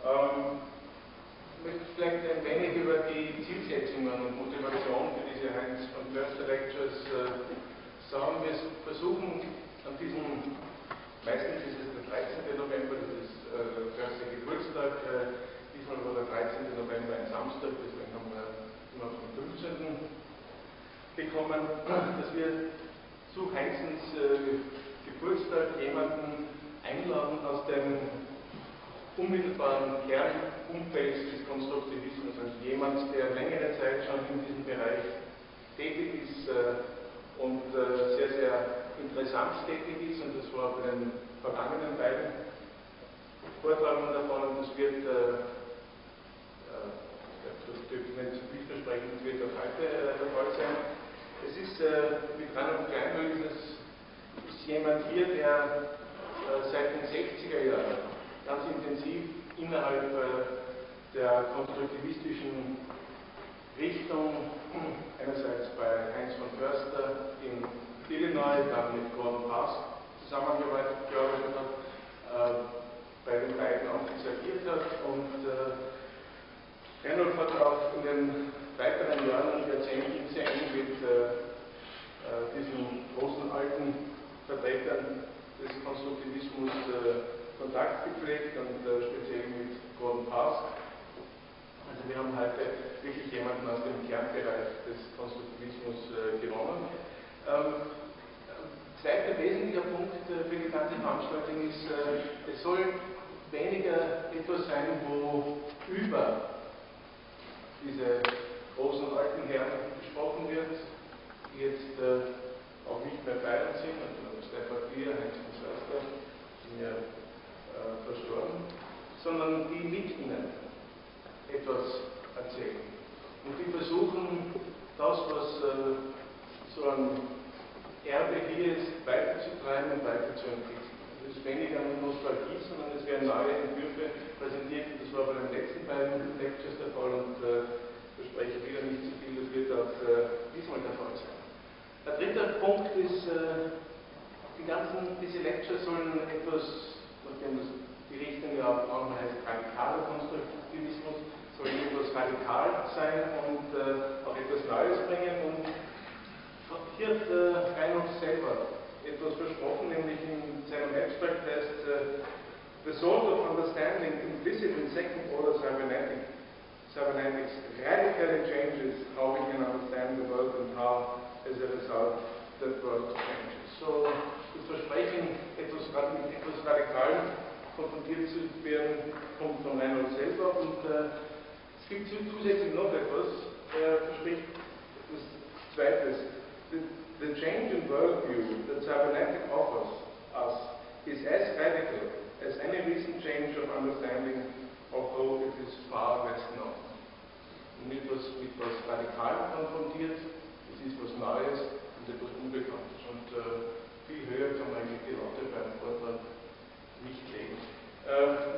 Ich möchte vielleicht ein wenig über die Zielsetzungen und Motivation für diese Heinz von Foerster Lectures sagen. Wir versuchen an diesem, meistens ist es der 13. November, das ist Foerster Geburtstag, diesmal war der 13. November ein Samstag, deswegen haben wir immer vom 15. gekommen, dass wir zu Heinzens Geburtstag jemanden einladen aus dem unmittelbaren Kernumfeld des Konstruktivismus, also jemand, der längere Zeit schon in diesem Bereich tätig ist und sehr, sehr interessant tätig ist, und das war bei den vergangenen beiden Vortragungen davon, und das wird, das dürfte nicht zu viel versprechen, das wird auch heute der Fall sein. Es ist mit Ranulph Glanville ist jemand hier, der seit den 60er Jahren ganz intensiv innerhalb der konstruktivistischen Richtung, einerseits bei Heinz von Foerster in Illinois, dann mit Gordon Pask zusammengearbeitet hat, bei den beiden auch agiert hat, und Ranulph hat auch in den weiteren Jahren und Jahrzehnten sehr eng mit diesen großen alten Vertretern des Konstruktivismus Kontakt gepflegt, und speziell mit Gordon Pask. Also wir haben heute wirklich jemanden aus dem Kernbereich des Konstruktivismus gewonnen. Zweiter wesentlicher Punkt für die ganze Veranstaltung ist, es soll weniger etwas sein, wo über diese großen alten Herren gesprochen wird, die jetzt auch nicht mehr bei uns sind, also Stefan Bier, Heinz von Foerster, sind ja verstorben, sondern die mit ihnen etwas erzählen. Und die versuchen, das, was so ein Erbe hier ist, weiterzutreiben und weiterzuentwickeln. Es ist weniger eine Nostalgie, sondern es werden neue Entwürfe präsentiert. Das war bei den letzten beiden Lectures der Fall, und verspreche wieder nicht zu viel, das wird auch diesmal der Fall sein. Der dritte Punkt ist, diese Lectures sollen etwas, nachdem das die Richtung ja auch heißt, radikaler Konstruktivismus, soll etwas radikal sein und auch etwas Neues bringen. Und hier hat Ranulph selber etwas versprochen, nämlich in seinem Abstract heißt The sort of understanding implicit in second-order cybernetics radically changes how we can understand the world and how, as a result, the world changes. So, das Versprechen, etwas radikal konfrontiert zu werden, kommt von Ranulph selber, und es gibt zusätzlich noch etwas. Er verspricht etwas Zweites. The change in worldview that cybernetic offers us is as radical as any recent change of understanding, although it is far less known. Mit was radikal konfrontiert, es ist was Neues und etwas Unbekanntes. Und viel höher kann man eigentlich die Latte beim Vortrag nicht legen.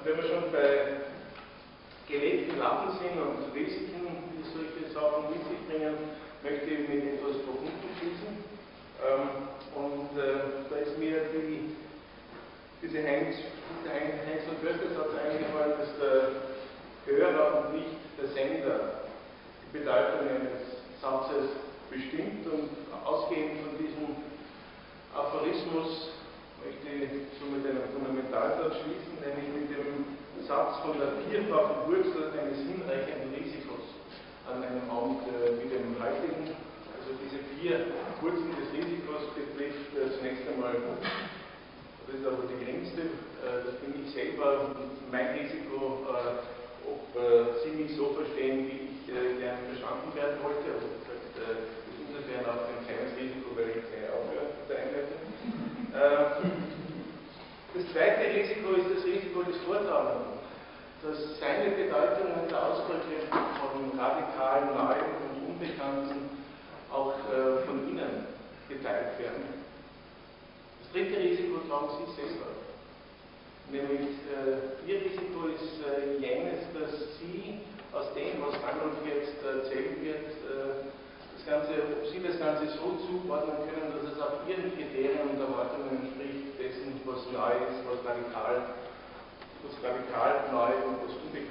Wenn wir schon bei gelebten Latten sind und Risiken, die solche Sachen mit sich bringen, möchte ich mit etwas Profunden schließen. Da ist mir diese Heinz von Foerster Satz eingefallen, dass der Hörer und nicht der Sender die Bedeutung eines Satzes bestimmt, und ausgehend von diesem Aphorismus möchte ich so mit einem Fundamentalsatz schließen, nämlich mit dem Satz von der vierfachen Wurzel eines hinreichenden Risikos an einem Abend wie dem heutigen. Also diese 4 Wurzeln des Risikos betrifft zunächst einmal, das ist aber die geringste, das bin ich selber, und mein Risiko, ob Sie mich so verstehen, wie ich gerne verstanden werden wollte. Also das ist insofern auch ein kleines Risiko, weil ich gleich aufhöre mit der Einleitung. Das zweite Risiko ist das Risiko des Vortragenden, dass seine Bedeutung und der Ausdrücke von radikalen, neuen und Unbekannten auch von Ihnen geteilt werden. Das dritte Risiko tragen Sie selber. Nämlich Ihr Risiko ist jenes, dass Sie aus dem, was Ranulph jetzt erzählen wird, ob Sie das Ganze so zuordnen können, dass es auch Ihren Kriterien und Erwartungen entspricht dessen, was neu ist, was radikal neu und was unbekannt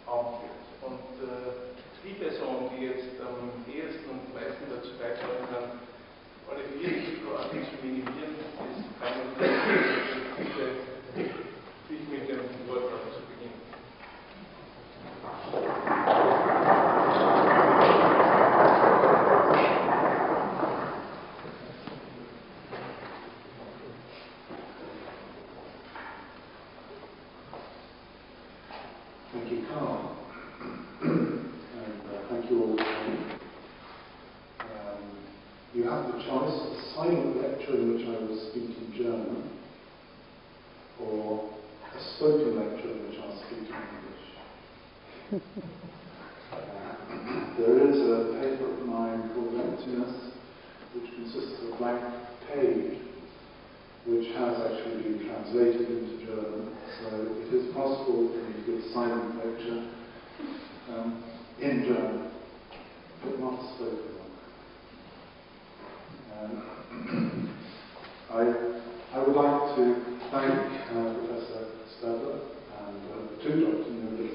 aufführt. Und die Person, die jetzt am ehesten und meisten dazu beitragen kann, alle vier Risikoarten zu minimieren, ist keine sich mit dem Vortrag zu beginnen. Thank you, Carl. And thank you all for coming. You have the choice of a silent lecture in which I will speak in German, or a spoken lecture in which I'll speak in English. There is a paper of mine called Emptiness, which consists of a blank page, which has actually been translated into German, so it is possible for me to give a silent lecture in German, but not spoken. I would like to thank Professor Stadler and two Dr. Mueller,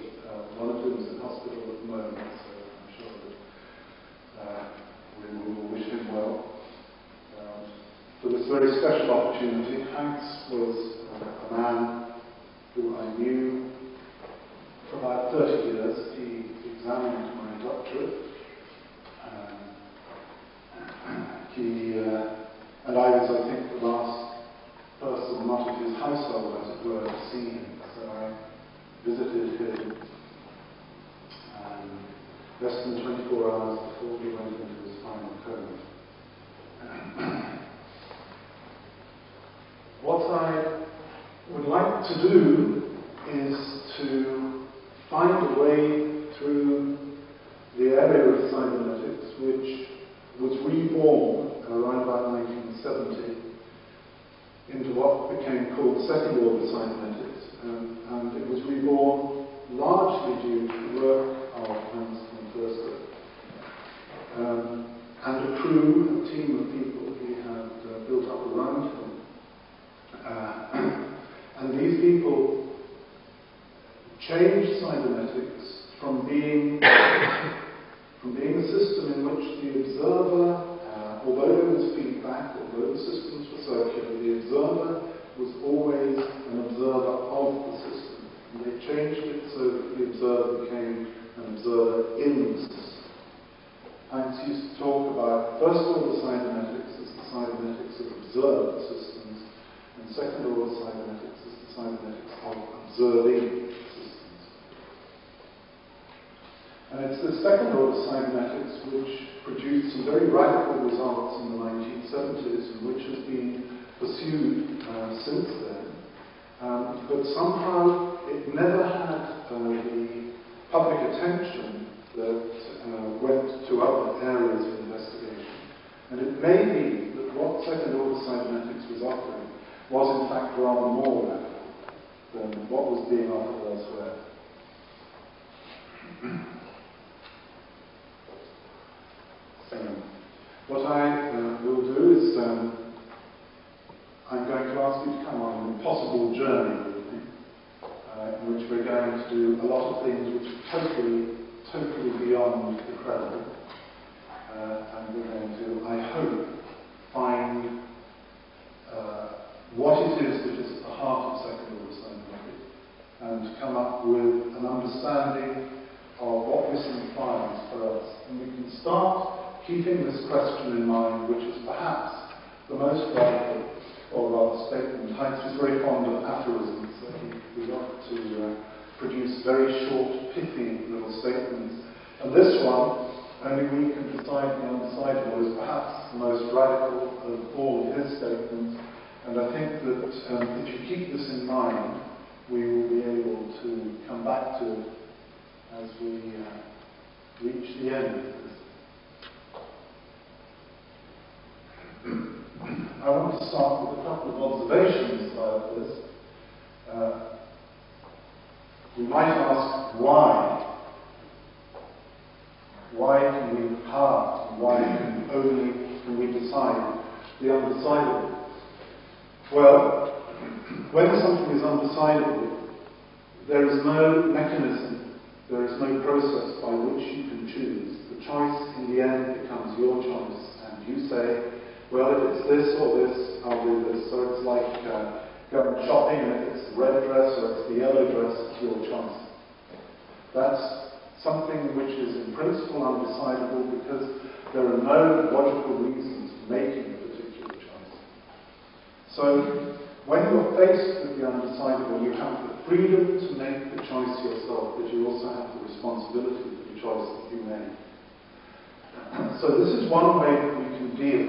one of whom is in hospital at the moment, so I'm sure that we will all wish him well. For this very special opportunity. Heinz was a man who I knew for about 30 years. He examined my doctorate. And I was, I think, the last person not of his household, as it were, to see him. So I visited him less than 24 hours before he went into his final coma. What I would like to do is to find a way through the area of cybernetics, which was reborn around about 1970 into what became called second order cybernetics, and it was reborn largely due to the work of Heinz von Foerster and a crew, a team of people he had built up around him. And these people changed cybernetics from being a system in which the observer, although there was feedback, although the systems were circular, the observer was always an observer of the system. And they changed it so that the observer became an observer in the system. Heinz used to talk about first order cybernetics as the cybernetics of observed systems, and second order cybernetics is the cybernetics of observing systems. And it's the second order cybernetics which produced some very radical results in the 1970s and which has been pursued since then. But somehow it never had the public attention that went to other areas of investigation. And it may be that what second order cybernetics was offering was in fact rather more radical than what was being offered elsewhere. What I will do is I'm going to ask you to come on an impossible journey with me, in which we're going to do a lot of things which are totally beyond the credible. And we're going to, I hope, find what it is that is at the heart of second order cybernetics, and to come up with an understanding of what this implies for us. And we can start keeping this question in mind, which is perhaps the most radical, or rather statement. Heinz was very fond of aphorisms, so he got to produce very short, pithy little statements. And this one, only we can decide the undecidable, is perhaps the most radical of all of his statements. And I think that if you keep this in mind, we will be able to come back to it as we reach the end of this. I want to start with a couple of observations about this. We might ask why. Why can we part? Why can we decide the undecidable? Well, when something is undecidable, there is no mechanism, there is no process by which you can choose. The choice in the end becomes your choice, and you say, well, if it's this or this, I'll do this. So it's like going shopping, and if it's the red dress or it's the yellow dress, it's your choice. That's something which is in principle undecidable because there are no logical reasons for making a particular choice. So when you're faced with the undecidable, you have the freedom to make the choice yourself, but you also have the responsibility for the choice that you made. So this is one way that we can deal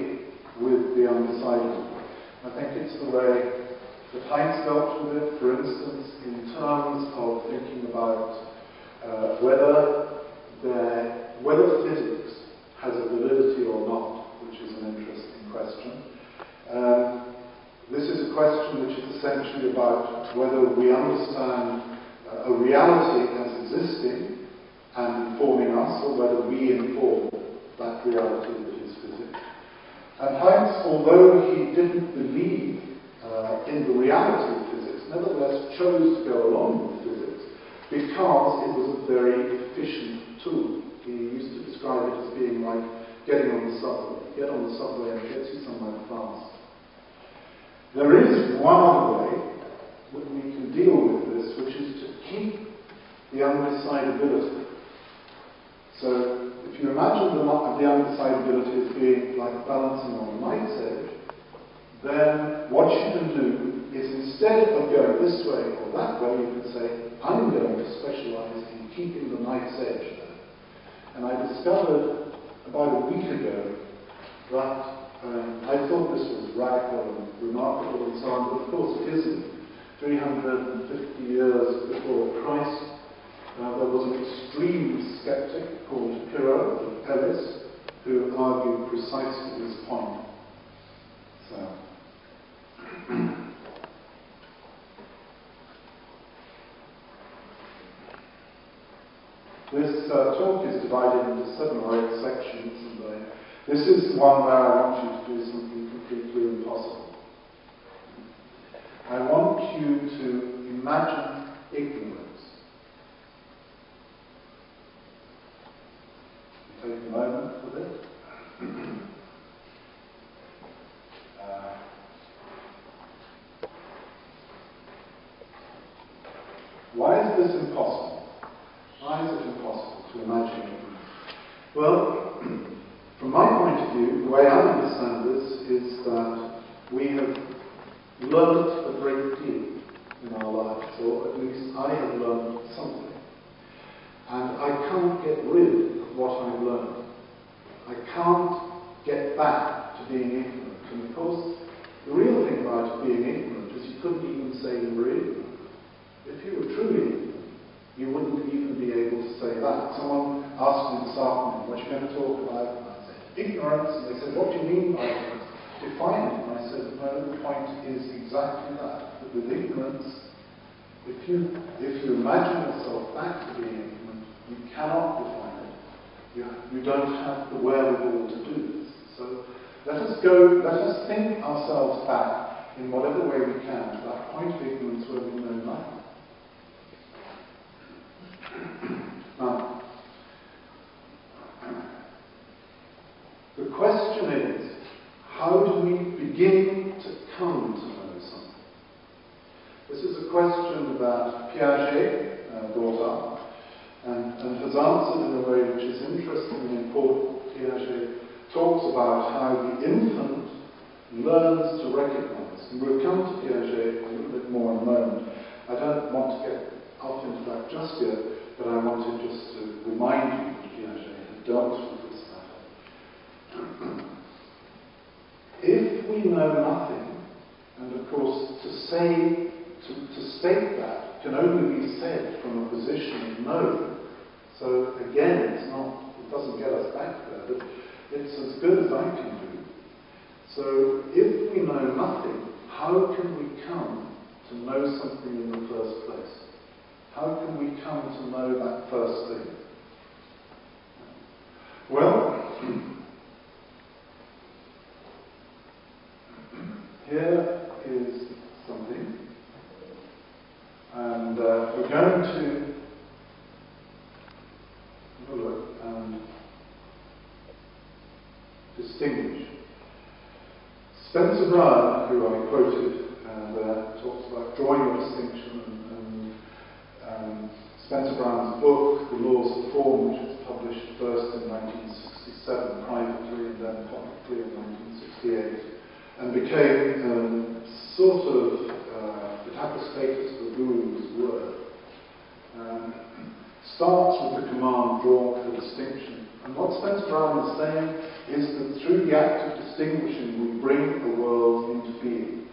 with the undecidable. I think it's the way that Heinz dealt with it, for instance, in terms of thinking about whether physics has a validity or not, which is an interesting question. This is a question which is essentially about whether we understand a reality as existing and informing us, or whether we inform that reality that is physics. And Heinz, although he didn't believe in the reality of physics, nevertheless chose to go along with physics because it was a very efficient tool. He used to describe it as being like getting on the subway. You get on the subway and it gets you somewhere fast. There is one other way that we can deal with this, which is to keep the undecidability. So if you imagine the undecidability as being like balancing on a knife's edge, then what you can do is, instead of going this way or that way, you can say, I'm going to specialize in keeping the knife's edge there. And I discovered about a week ago that I thought this was radical and remarkable and so on, but of course it isn't. 350 years before Christ, there was an extreme skeptic called Pyrrho of Elis who argued precisely this point. So, this talk is divided into 7 or 8 sections, and this is the one where I want you to do something completely impossible. I want you to imagine ignorance. Take a moment for this. Why is this impossible? Why is it impossible to imagine ignorance? Well, from my point of view, the way I understand this is that we have learned a great deal in our lives, or at least I have learned something. And I can't get rid of what I've learned. I can't get back to being ignorant. And of course, the real thing about being ignorant is you couldn't even say you were ignorant. If you were truly ignorant, you wouldn't even be able to say that. Someone asked me this afternoon, what are you going to talk about? And I said, ignorance. And they said, what do you mean by ignorance? Define it. And I said, no, the point is exactly that. That with ignorance, if you imagine yourself back to being ignorant, you cannot define it. You don't have the wherewithal to do this. So let us think ourselves back in whatever way we can to that point of ignorance where we know nothing. Now, the question is, how do we begin to come to know something? This is a question that Piaget brought up and has answered in a way which is interesting and important. Piaget talks about how the infant learns to recognize. And we'll come to Piaget a little bit more in a moment. I don't want to get off into that just yet, but I wanted just to remind you that Piaget had dealt with this matter. If we know nothing, and of course to state that can only be said from a position of knowing. So again, it doesn't get us back there, but it's as good as I can do. So if we know nothing, how can we come to know something in the first place? How can we come to know that first thing? Well, here is something, and we going to have a look and distinguish. Spencer Brown, who I quoted, talks about drawing a distinction, and Spencer Brown's book, The Laws of Form, which was published first in 1967 privately and then publicly in 1968, and became sort of, it had the status of a guru's word, starts with the command, draw a distinction. And what Spencer Brown is saying is that through the act of distinguishing, we bring the world into being.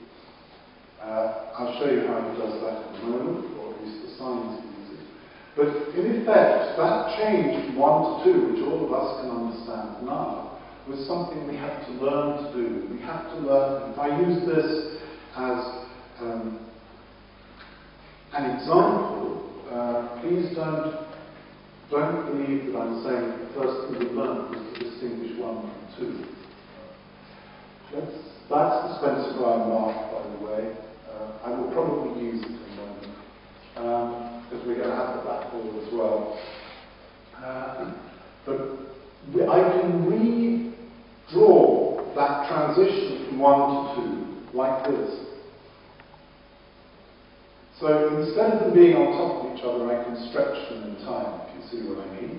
I'll show you how he does that in a moment, or at least the signs he uses. But in effect, that change from 1 to 2, which all of us can understand now, was something we had to learn to do. We have to learn. If I use this as an example, please don't believe that I'm saying that the first thing we learned was to distinguish 1 from 2. That's the Spencer Brown mark, by the way. I will probably use it in a moment, because we're going to have the blackboard as well. But I can redraw that transition from 1 to 2 like this. So instead of them being on top of each other, I can stretch them in time, if you see what I mean.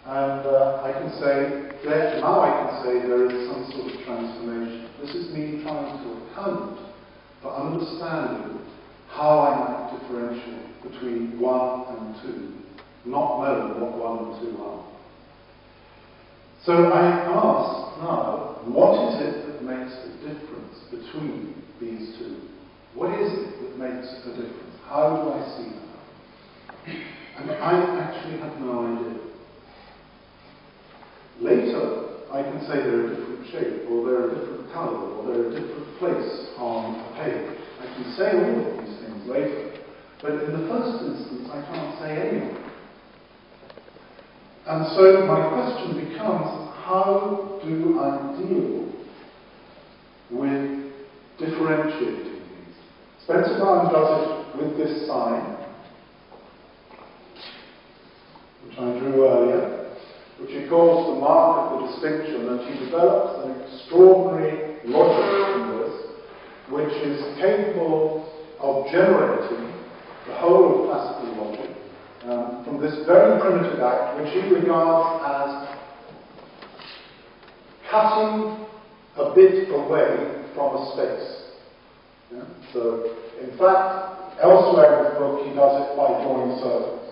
And I can say, now I can say there is some sort of transformation. This is me trying to account for understanding how I might differentiate between 1 and 2, not knowing what 1 and 2 are. So I ask now, what is it that makes the difference between these two? What is it that makes a difference? How do I see that? And I actually have no idea. Later, I can say they're a different shape, or they're a different colour, or they're a different place on a page. I can say all of these things later, but in the first instance, I can't say anything. And so my question becomes, how do I deal with differentiating these? Spencer Brown does it with this sign, which I drew earlier, which he calls the mark of the distinction, and he develops an extraordinary logic in this, which is capable of generating the whole of classical logic from this very primitive act, which he regards as cutting a bit away from a space. Yeah? So, in fact, elsewhere in the book, he does it by drawing circles.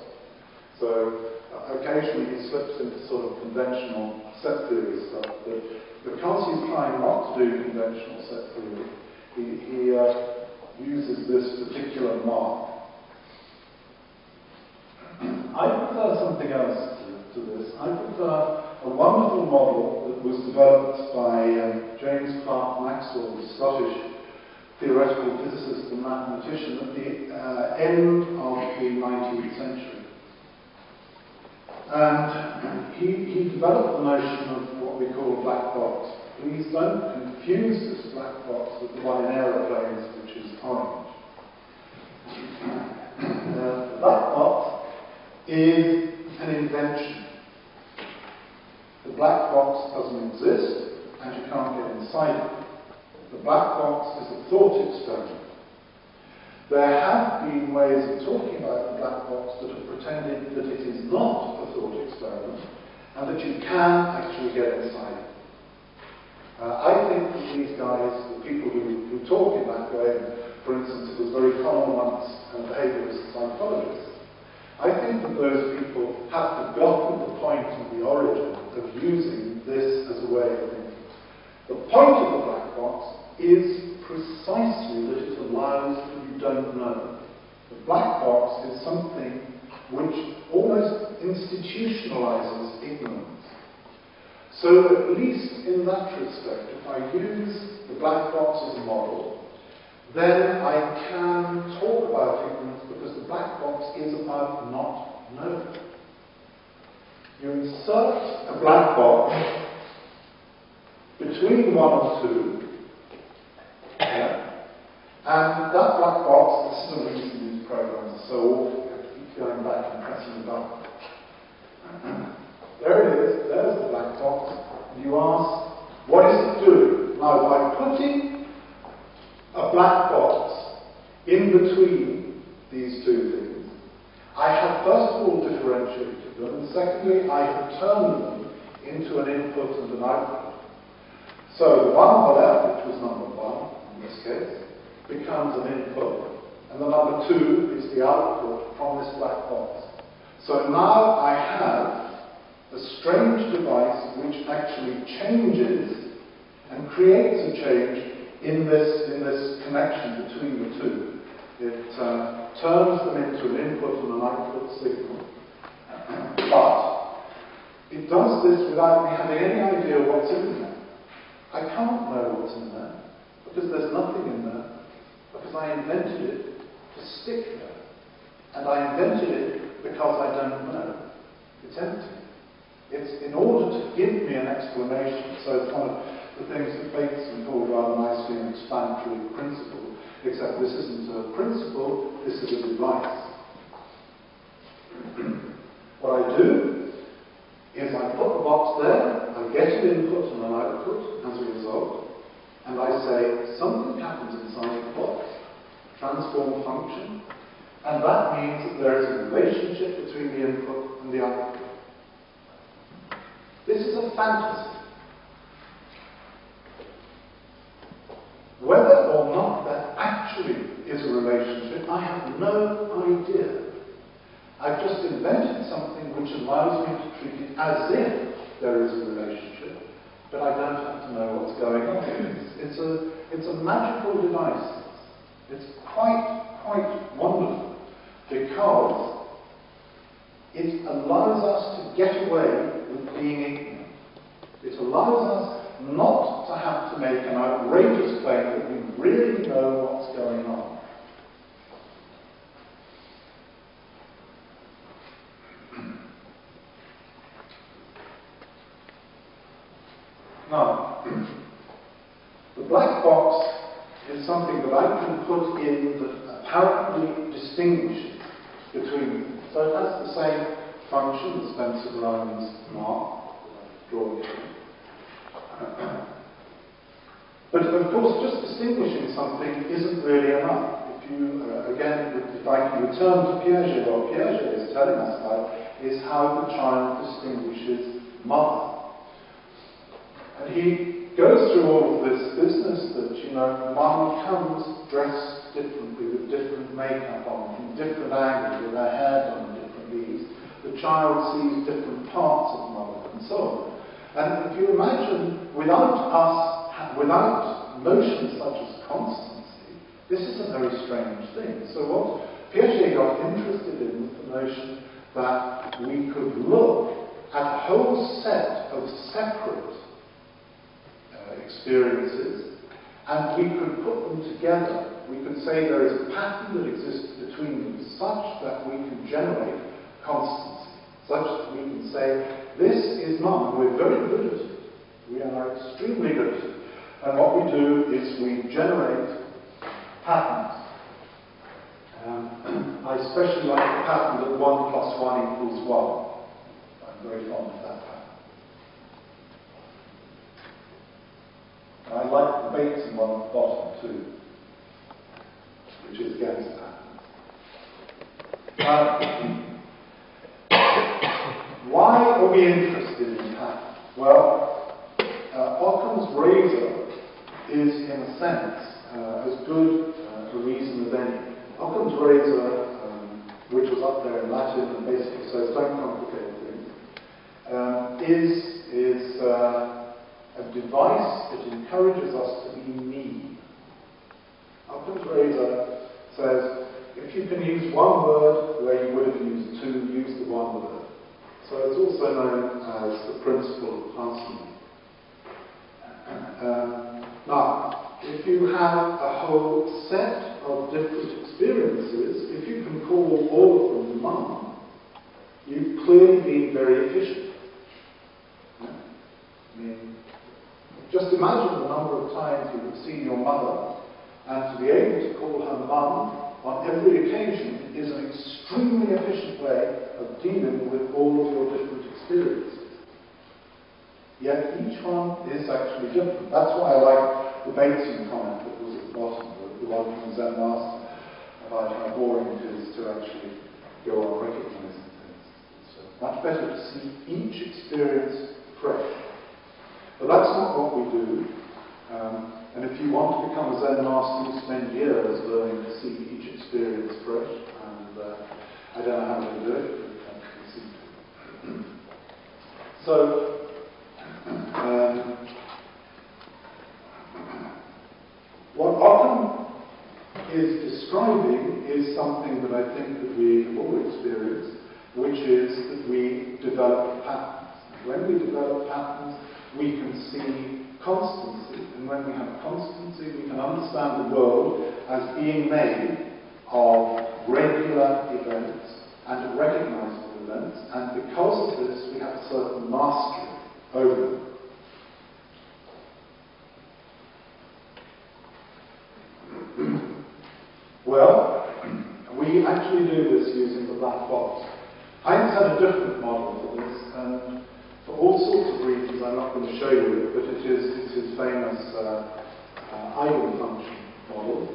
So, occasionally he slips into sort of conventional set theory stuff, but because he's trying not to do conventional set theory, he uses this particular mark. I prefer something else to this. I prefer a wonderful model that was developed by James Clerk Maxwell, the Scottish theoretical physicist and mathematician, at the end of the 19th century. And he developed the notion of what we call a black box. Please don't confuse this black box with the one in aeroplanes, which is orange. The black box is an invention. The black box doesn't exist, and you can't get inside it. The black box is a thought experiment. There have been ways of talking about the black box that have pretended that it is not a thought experiment, and that you can actually get inside it. I think that these guys, the people who talk in that way, for instance, it was very common amongst behaviourist psychologists, I think that those people have forgotten the point and the origin of using this as a way of thinking. The point of the black box is precisely that it allows what you don't know. The black box is something which almost institutionalizes ignorance. So at least in that respect, if I use the black box as a model, then I can talk about ignorance, because the black box is about not knowing. You insert a black box between 1 and 2, and that black box, this is a reason these programs are so awful, you have to keep going back and pressing the button. There it is, there's the black box, and you ask, what is it doing? Now, by putting a black box in between these two things, I have first of all differentiated them, and secondly, I have turned them into an input and an output. So the one on the left, which was number 1 in this case, becomes an input, and the number 2 is the output from this black box. So now I have a strange device which actually changes and creates a change in this connection between the two. It turns them into an input and an output signal. But it does this without me having any idea what's in there. I can't know what's in there because there's nothing in there, because I invented it to stick there. And I invented it because I don't know. It's empty. It's in order to give me an explanation. So it's one of the things that Bateson called rather nicely an explanatory principle, except this isn't a principle, this is a device. What I do is I put the box there, I get an input and an output as a result, and I say something happens inside the box, transform function, and that means that there is a relationship between the input and the output. This is a fantasy. Whether or not there actually is a relationship, I have no idea. I've just invented something which allows me to treat it as if there is a relationship, but I don't have to know what's going on. It's a magical device. It's quite wonderful, because it allows us to get away with being ignorant. It allows us not to have to make an outrageous claim that we really know what's going on. Now, the black box is something that I can put in that apparently distinguishes between them. So it has the same function as Spencer Brown's mark, draw it in. But of course, just distinguishing something isn't really enough. If you, again, if I can return to Piaget, what Piaget is telling us about is how the child distinguishes mother. And he goes through all of this business that, mom comes dressed differently, with different makeup on, from different angles, with her hair done differently. The child sees different parts of mother, and so on. And if you imagine, without notions such as constancy, this is a very strange thing. So what Piaget got interested in was the notion that we could look at a whole set of separate experiences, and we could put them together. We could say there is a pattern that exists between them such that we can generate constancy, such that we can say, this is mum. We're very good at it. We are extremely good at it. And what we do is we generate patterns. I especially like the pattern that 1 + 1 = 1. I'm very fond of that pattern. I like the Bateson one at the bottom too, which is against patterns. Why are we interested in patterns? Well, Occam's razor is, in a sense, as good a reason as any. Occam's razor, which was up there in Latin and basically says don't complicate things, is a device that encourages us to be mean. Occam's razor says if you can use one word where you would have used 2, use the one word. So it's also known as the principle of parsimony. Now, if you have a whole set of different experiences, if you can call all of them mum, you've clearly been very efficient. I mean, just imagine the number of times you have seen your mother, and to be able to call her mum on every occasion is an extremely efficient way of dealing with all of your different experiences. Yet each one is actually different. That's why I like the Batesian comment that was at the bottom, the one from the Zen Master, about how boring it is to actually go on recognizing things. It's much better to see each experience fresh. But that's not what we do. And if you want to become a Zen master, you spend years learning to see each experience fresh. And I don't know how to do it, but you seem to. So, what often is describing is something that I think that we have all experienced, which is that we develop patterns. When we develop patterns, we can see constancy, and when we have constancy, we can understand the world as being made of regular events and recognizable events, and because of this, we have a certain mastery over them. Well, we actually do this using the black box. Heinz had a different model for this, and for all sorts of reasons, I'm not going to show you it, but it's his famous eigenfunction model.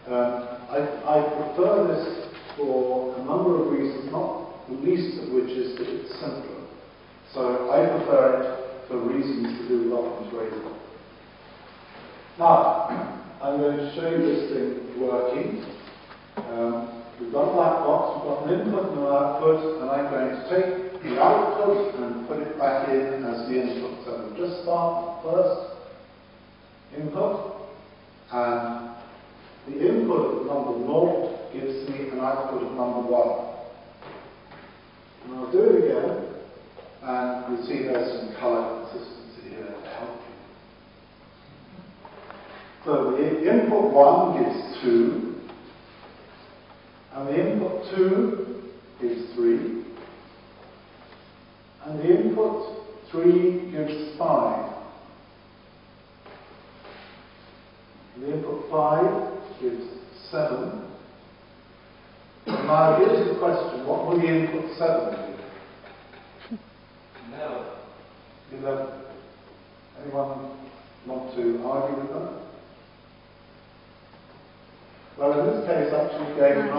I prefer this for a number of reasons, not the least of which is that it's simpler. So I prefer it for reasons to do with Occam's razor. Now, I'm going to show you this thing working. We've got a black box, we've got an input and an output, and I'm going to take the output and put it back in as the input. So we'll just start with the first input, and the input of number 0 gives me an output of number 1. And I'll do it again, and you'll see there's some colour consistency here to help you. So the input 1 gives 2, and the input 2 gives 3, and the input 3 gives 5. And the input 5 gives 7. And now here's the question, what will the input 7 give? 11. Anyone want to argue with that? Well, in this case, actually, gave 9.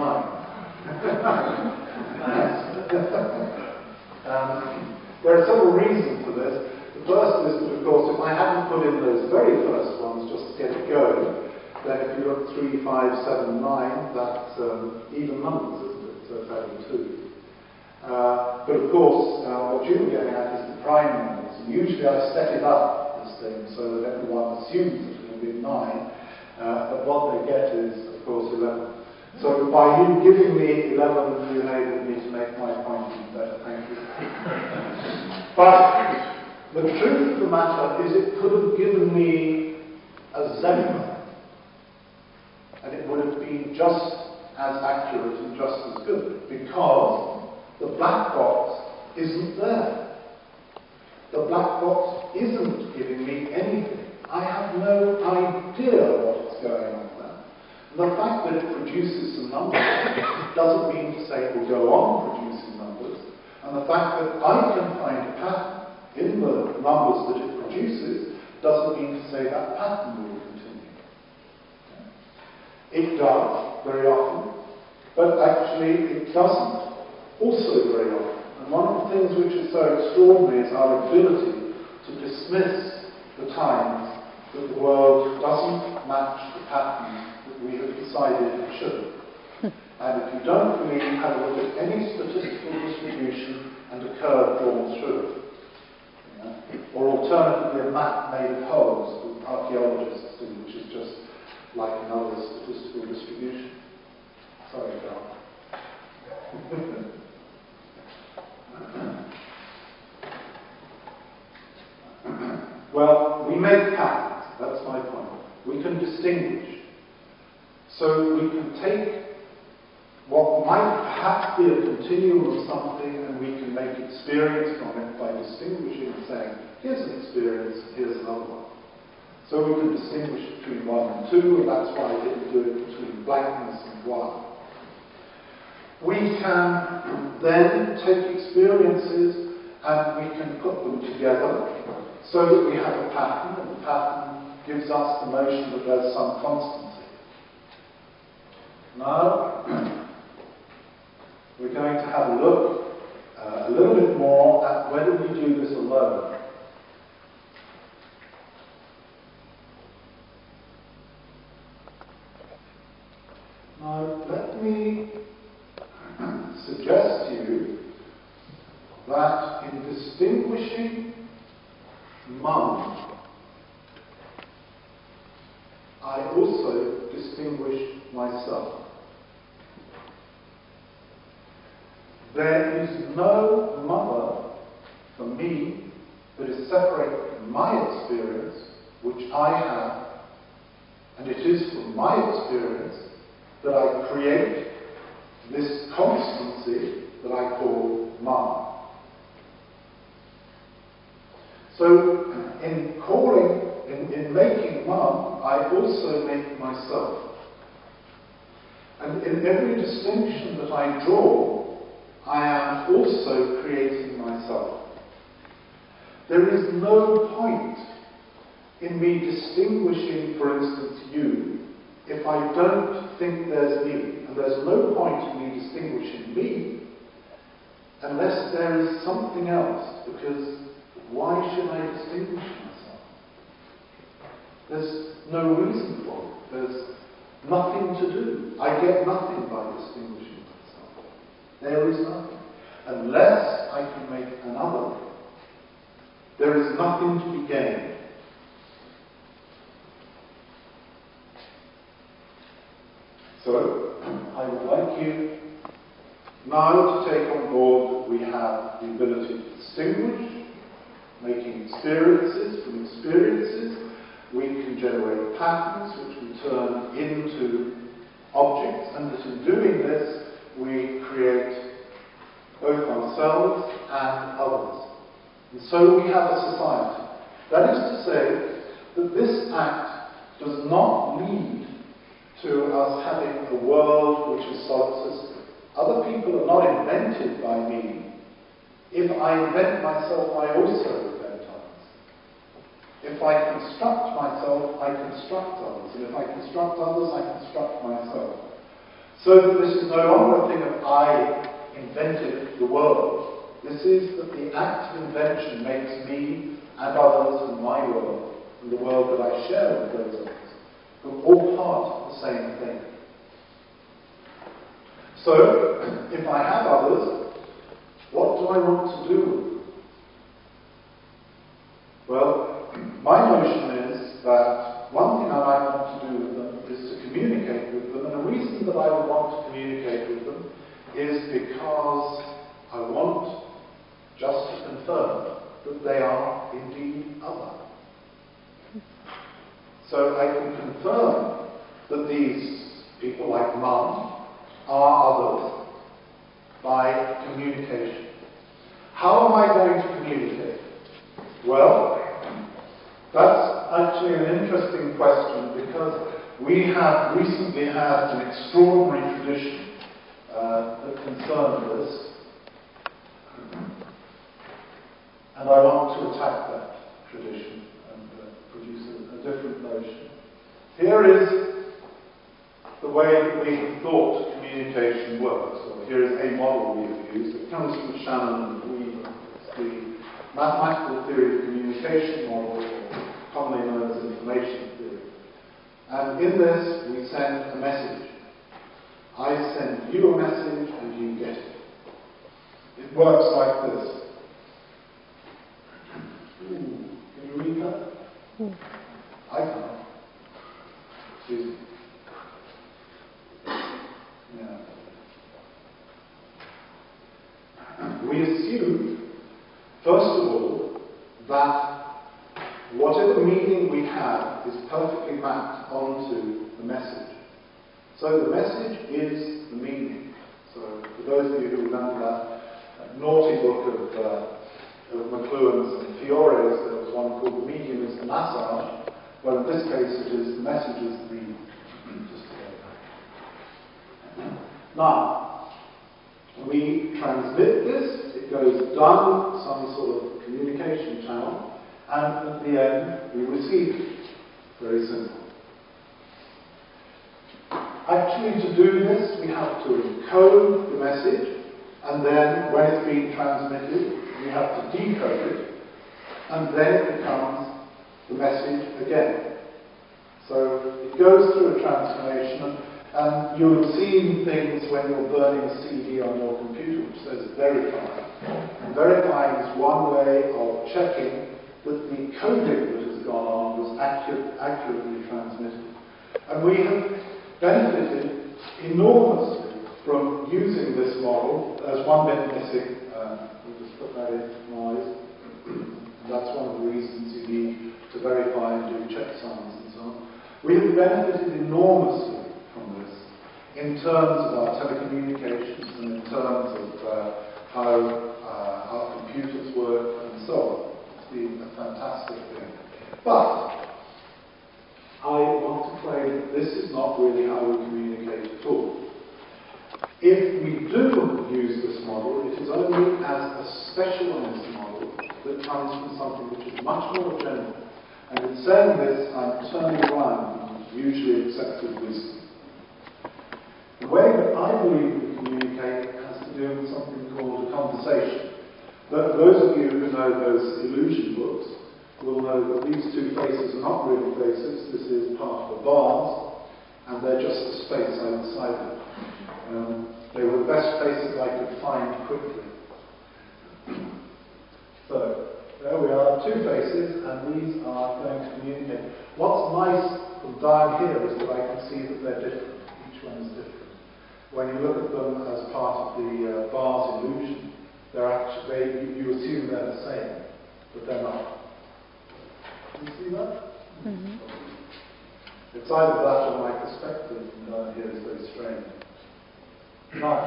There are several reasons for this. The first is that, of course, if I hadn't put in those very first ones just to get it going, then if you look 3, 5, 7, 9, that's even numbers, isn't it? So it's adding 2. But of course, what you were getting at is the prime numbers. And usually I set it up, this thing, so that everyone assumes that it will be 9. But what they get is, of course, 11. So by you giving me 11, you enabled me to make my point even better. Thank you. But the truth of the matter is it could have given me a 0, and it would have been just as accurate and just as good, because the black box isn't there. The black box isn't giving me anything. I have no idea what's going on there. The fact that it produces some numbers doesn't mean to say it will go on producing numbers. And the fact that I can find a pattern in the numbers that it produces doesn't mean to say that pattern will continue. It does very often, but actually it doesn't also very often. And one of the things which is so extraordinary is our ability to dismiss the times that the world doesn't match the pattern that we have decided it should. And if you don't believe, have a look at any statistical distribution and a curve drawn through it. Or alternatively a map made of holes that archaeologists do, which is just like another statistical distribution. Sorry, Carl. Well, we make patterns, that's my point. We can distinguish. So we can take what might perhaps be a continuum of something and we can make experience from it by distinguishing and saying, here's an experience, here's another one. So we can distinguish between 1 and 2, and that's why I didn't do it between blankness and 1. we can then take experiences and we can put them together so that we have a pattern, and the pattern gives us the notion that there's some constancy. Now, we're going to have a look a little bit more at whether we do this alone. Now, let me suggest to you that in distinguishing mum, I also distinguish myself. There is no mother for me that is separate from my experience, which I have, and it is from my experience that I create this constancy that I call mum. So, in making mum, I also make myself. And in every distinction that I draw, I am also creating myself. There is no point in me distinguishing, for instance, you, if I don't think there's me. And there's no point in me distinguishing me unless there is something else, because why should I distinguish myself? There's no reason for it. There's nothing to do. I get nothing by distinguishing myself. There is nothing. Unless I can make another, there is nothing to be gained. So, I would like you now to take on board that we have the ability to distinguish, making experiences from experiences. We can generate patterns which we turn into objects, and that in doing this we create both ourselves and others. And so we have a society. That is to say that this act does not lead to us having a world which is solipsistic. Other people are not invented by me. If I invent myself, I also invent others. If I construct myself, I construct others. And if I construct others, I construct myself. So that this is no longer a thing of I invented the world. This is that the act of invention makes me and others and my world, and the world that I share with those others. We're all part of the same thing. So, if I have others, what do I want to do with them? Well, my notion is that one thing I might want to do with them is to communicate with them, and the reason that I would want to communicate with them is because I want just to confirm that they are indeed other. So I can confirm that these people, like Mum, are others by communication. How am I going to communicate? Well, that's actually an interesting question, because we have recently had an extraordinary tradition that concerned this, and I want to attack that tradition and produce a different notion. Here is the way that we have thought communication works, or here is a model we have used. It comes from Shannon and Weaver. It's the mathematical theory of communication model, or commonly known as information theory. And in this, we send a message. I send you a message and you get it. It works like this. Can you read that? I can't. Excuse me. Yeah. We assume, first of all, that whatever meaning we have is perfectly mapped onto the message. So the message is the meaning. So for those of you who remember that naughty book of McLuhan's and Fiore's, there was one called The Medium is the Massage. Well, in this case, it is the message is the meaning. Just to go back. Now, We transmit this, it goes down some sort of communication channel, and at the end we receive it. Very simple. Actually, to do this, we have to encode the message, and then when it's being transmitted, we have to decode it, and then it becomes the message again. So it goes through a transformation, and you'll have seen things when you're burning a CD on your computer which says verify. And verifying is one way of checking that the coding that has gone on was accurately transmitted. And we have benefited enormously from using this model. There's one bit missing. We'll just put that in noise. And that's one of the reasons you need to verify and do checksums and so on. We have benefited enormously from this in terms of our telecommunications and in terms of how our computers work and so on. It's been a fantastic thing. But I want to claim that this is not really how we communicate at all. If we do use this model, it is only as a specialized model that comes from something which is much more general. And in saying this, I'm turning around usually accepted wisdom. The way that I believe we communicate has to do with something called a conversation. Those of you who know those illusion books will know that these two faces are not really faces. This is part of a vase, and they're just the space outside it. They were the best faces I could find quickly. So, there we are, two faces, and these are going to communicate. What's nice from down here is that I can see that they're different. Each one is different. When you look at them as part of the vase illusion, they're actually, you assume they're the same, but they're not. Can you see that? Mm-hmm. It's either that or my perspective from down here is very strange. Now,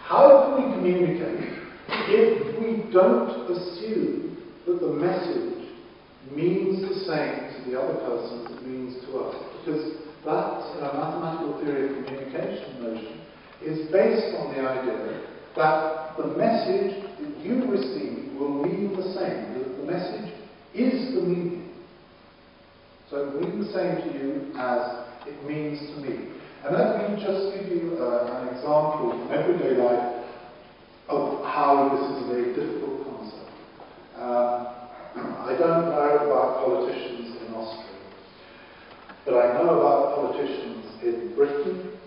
how can we communicate if we don't assume that the message means the same to the other person as it means to us? Because that mathematical theory of communication notion is based on the idea that the message that you receive will mean the same, that the message is the meaning. So it means the same to you as it means to me. And let me just give you an example from everyday life of how this is a very difficult concept. I don't know about politicians in Austria, but I know about politicians in Britain,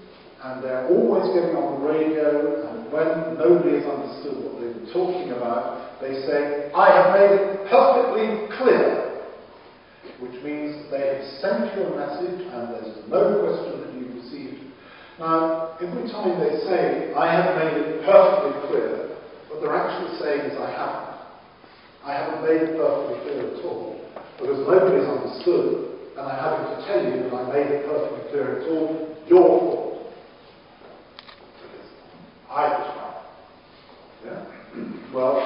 and they're always getting on the radio, and when nobody has understood what they were talking about, they say, "I have made it perfectly clear," which means that they have sent you a message and there's no question that you've received it. Now, every time they say, "I have made it perfectly clear," what they're actually saying is, "I haven't. I haven't made it perfectly clear at all, because nobody has understood, and I'm having to tell you that I made it perfectly clear. It's all your fault. Because I was right." Yeah? Well,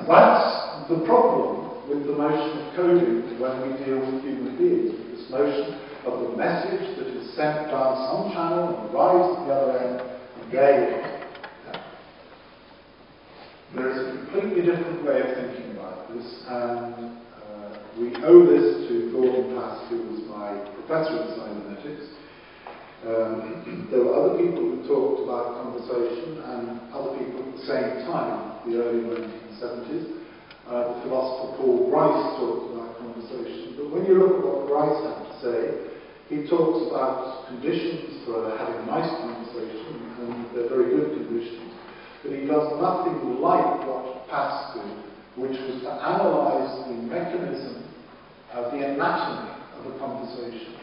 that's the problem with the notion of coding when we deal with human beings. This notion of the message that is sent down some channel and arrives at the other end, and there you are. There is a completely different way of thinking about this, and we owe this to Gordon Pask, who was my professor in cybernetics. There were other people who talked about conversation, and other people at the same time, the early 1970s. The philosopher Paul Grice talked about conversation, but when you look at what Grice had to say, he talks about conditions for having a nice conversation, and they're very good conditions. But he does nothing like what Pask did, which was to analyse the mechanism of the anatomy of a conversation,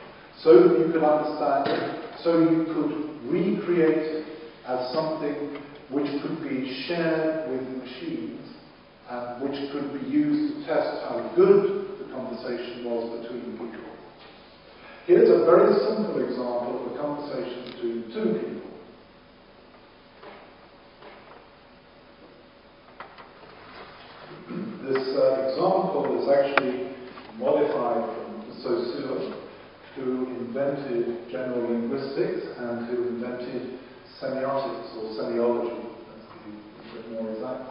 so that you could understand it, so you could recreate it as something which could be shared with machines, and which could be used to test how good the conversation was between people. Here's a very simple example of a conversation between two people. This example is actually modified from Saussure, who invented general linguistics and who invented semiotics or semiology, let's be a bit more exact.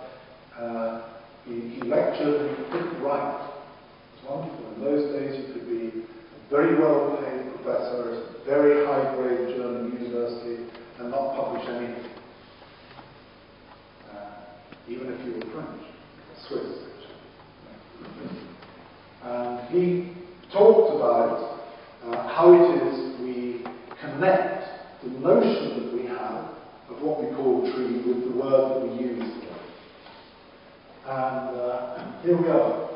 He lectured and he couldn't write. It was wonderful. In those days you could be a very well-paid professor at a very high-grade German university and not publish anything. Even if you were French, Swiss. And he talked about how it is we connect the notion that we have of what we call tree with the word that we use for it. And here we are.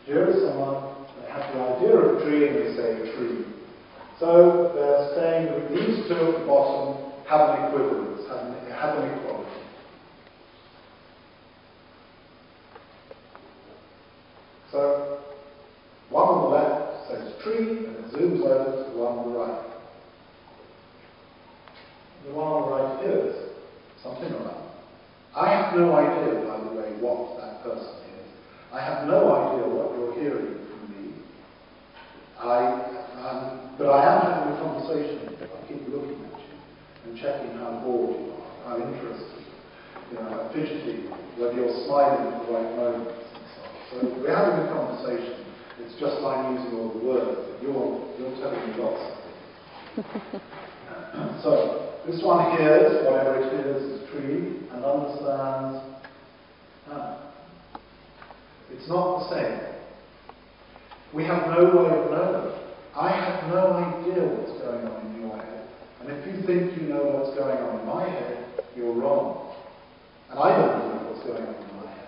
Here is someone that has the idea of a tree and they say tree. So they're saying that these two at the bottom have an equivalence, have an equality. So, one on the left says tree, and it zooms over to the one on the right. The one on the right hears something around. I have no idea, by the way, what that person is. I have no idea what you're hearing from me. But I am having a conversation with you. I keep looking at you and checking how bored you are, how interested, how fidgety, whether you're smiling at the right moment. So we're having a conversation. It's just I'm using all the words, but you're telling me lots of things. So this one hears whatever it is tree and understands. It's not the same. We have no way of knowing. I have no idea what's going on in your head. And if you think you know what's going on in my head, you're wrong. And I don't know what's going on in my head.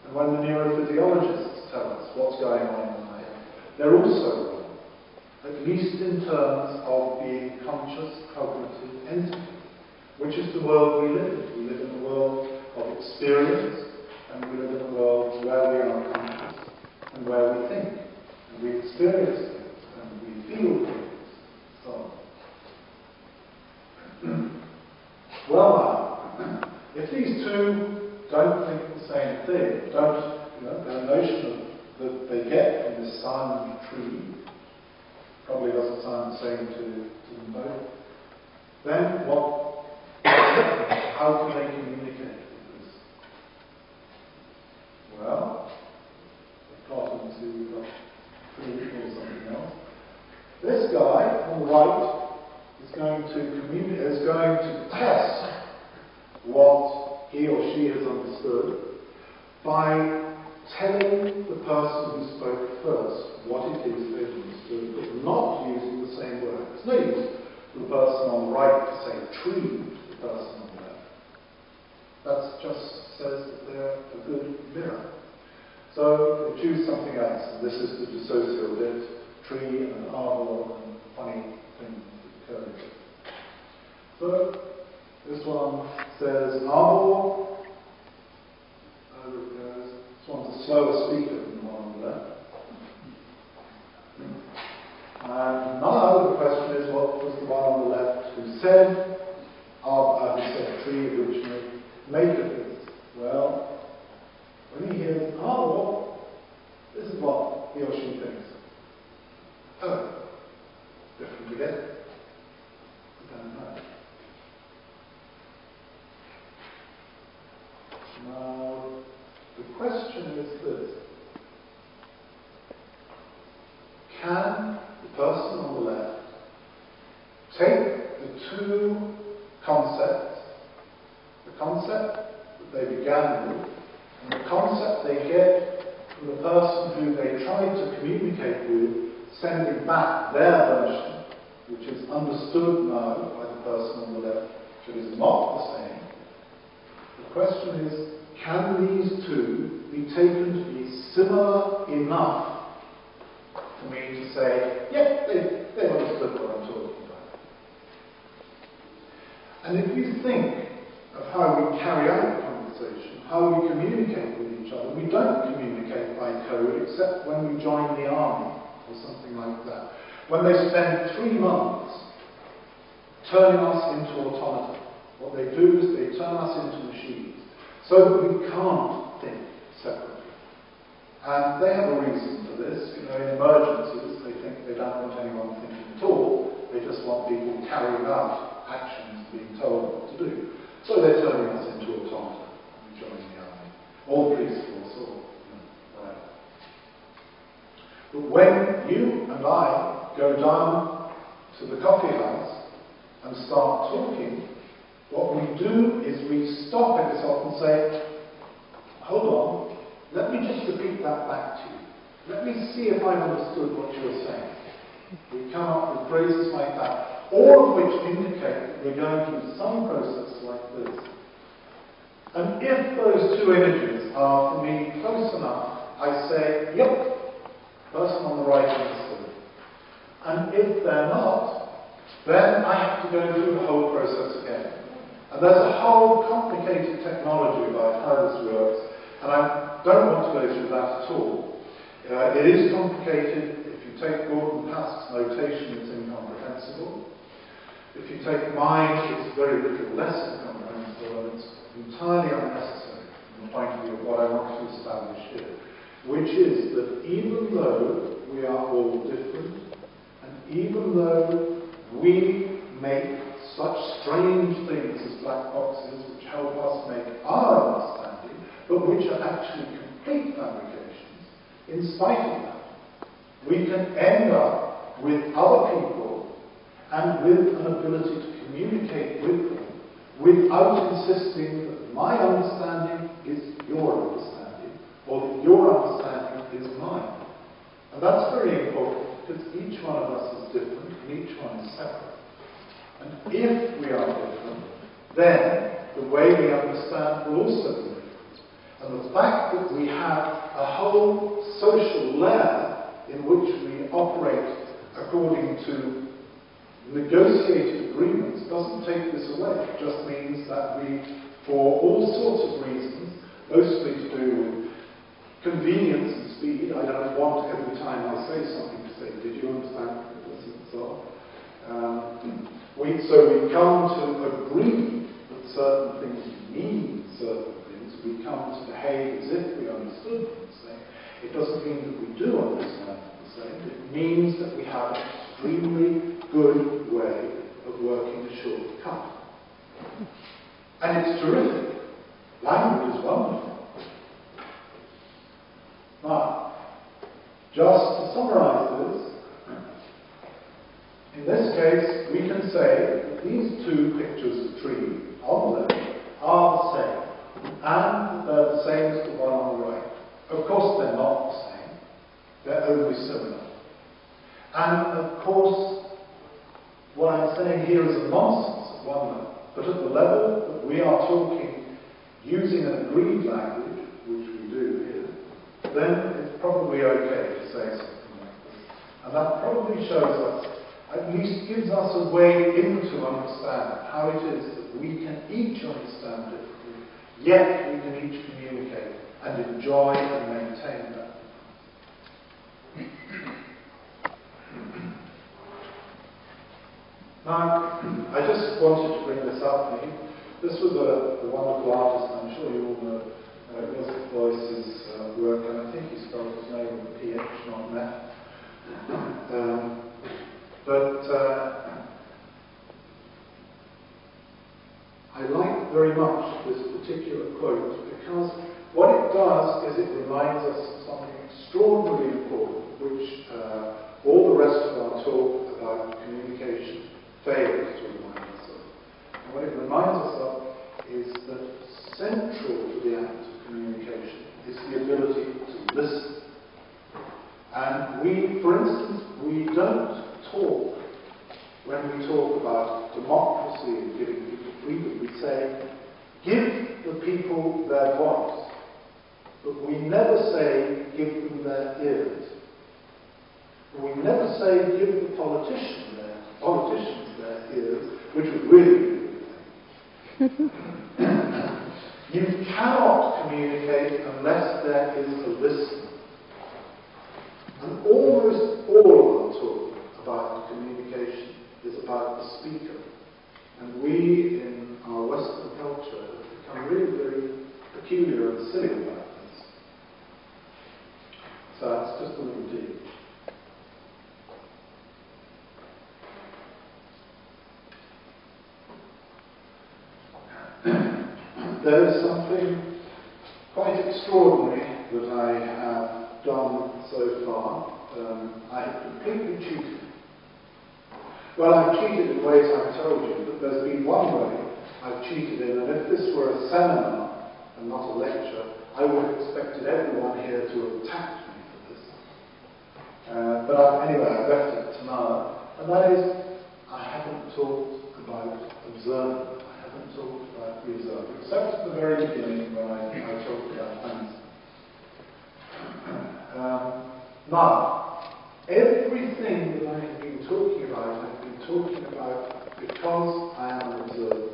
And when the neurophysiologists tell us what's going on in my head, they're also wrong, at least in terms of being conscious, cognitive entity, which is the world we live in. We live in a world of experience, and we live in a world where we are conscious, and where we think, and we experience things, and we feel things, so on. Well, if these two don't think the same thing, their notion that they get from this sound tree probably doesn't sound the same to them both, then how can they communicate with this? Well, they've got into tree or something else. This guy on the right is going to test what he or she has understood by telling the person who spoke first what it is they've understood, but not using the same word. It's no use for the person on the right to say tree to the person on the left. That just says that they're a good mirror. So they choose something else, and this is the dissocial bit, tree and arbor and funny things that occur. So this one says arbor. This one's a slower speaker than the one on the left. And now the question is, what was the one on the left who said tree originally, make of this? Well, when he hears arbor, this is what he or she thinks. Oh, different again. I don't know. Now, the question is this. Can the person on the left take the two concepts, the concept that they began with, and the concept they get from the person who they tried to communicate with, sending back their version, which is understood now by the person on the left, but is not the same? The question is, can these two be taken to be similar enough for me to say, yeah, they understood what I'm talking about? And if you think of how we carry out conversation, how we communicate with each other, we don't communicate by code except when we join the army or something like that. When they spend 3 months turning us into automata, what they do is they turn us into machines, so that we can't think separately. And they have a reason for this. In emergencies, they think they don't want anyone thinking at all. They just want people carrying out actions being told what to do. So they're turning us into automata and joining the army, or the police force, or whatever. But when you and I go down to the coffee house and start talking, what we do is we stop ourselves and say, hold on, let me just repeat that back to you. Let me see if I've understood what you're saying. We come up with phrases like that, all of which indicate that we're going through some process like this. And if those two images are, for me, close enough, I say, yep, person on the right understood. And if they're not, then I have to go through the whole process again. And there's a whole complicated technology about how this works, and I don't want to go through that at all. It is complicated. If you take Gordon Pask's notation, it's incomprehensible. If you take mine, it's very little less incomprehensible, and it's entirely unnecessary from the point of view of what I want to establish here, which is that even though we are all different, and even though we make such strange things as black boxes which help us make our understanding, but which are actually complete fabrications, in spite of that, we can end up with other people and with an ability to communicate with them without insisting that my understanding is your understanding, or that your understanding is mine. And that's very important, because each one of us is different, and each one is separate. And if we are different, then the way we understand will also be different. And the fact that we have a whole social layer in which we operate according to negotiated agreements doesn't take this away. It just means that we, for all sorts of reasons, mostly to do with convenience and speed, I don't want every time I say something to say, did you understand this and so on. So we come to agree that certain things mean certain things. We come to behave as if we understood them the same. It doesn't mean that we do understand them the same. It means that we have an extremely good way of working a shortcut. And it's terrific. Language is wonderful. Now, just to summarize this, in this case, we can say that these two pictures of trees on the left are the same, and they're the same as the one on the right. Of course, they're not the same. They're only similar. And of course, what I'm saying here is a nonsense at one level, but at the level that we are talking using an agreed language, which we do here, then it's probably okay to say something like this. And that probably shows us, at least gives us a way into understand how it is that we can each understand differently, yet we can each communicate and enjoy and maintain that. Now, I just wanted to bring this up. This was a wonderful artist, and I'm sure you all know Joseph Beuys's work, and I think he spelled his name with a PH, not an F. But I like very much this particular quote, because what it does is it reminds us of something extraordinarily important, which all the rest of our talk about communication fails to remind us of. And what it reminds us of is that central to the act of communication is the ability to listen. And we, for instance, we don't talk, when we talk about democracy and giving people freedom, we say, give the people their voice. But we never say, give them their ears. We never say, give the politicians their ears, which would really be a good thing. You cannot communicate unless there is a listener. And almost all of our talk about communication is about the speaker. And we, in our Western culture, have become really very peculiar and silly about this. So that's just a little deep. there is something quite extraordinary that I have done so far. I have completely cheated. Well, I've cheated in ways I've told you, but there's been one way I've cheated in, and if this were a seminar and not a lecture, I would have expected everyone here to have attacked me for this. Anyway, I've left it to now, and that is, I haven't talked about observing. I haven't talked about the observer, except at the very beginning when I talked about Heinz. Now, everything that I have been talking about, I've been talking about because I am an observer.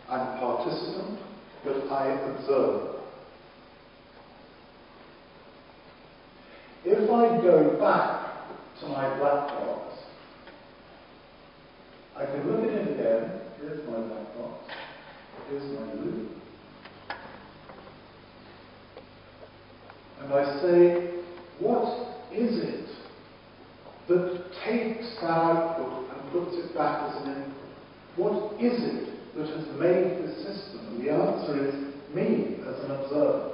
I'm a participant, but I observe. If I go back to my black box, I can look at it again. Here's my black box. Here's my loop. And I say, what is it that takes that output and puts it back as an input? What is it that has made this system? And the answer is me as an observer.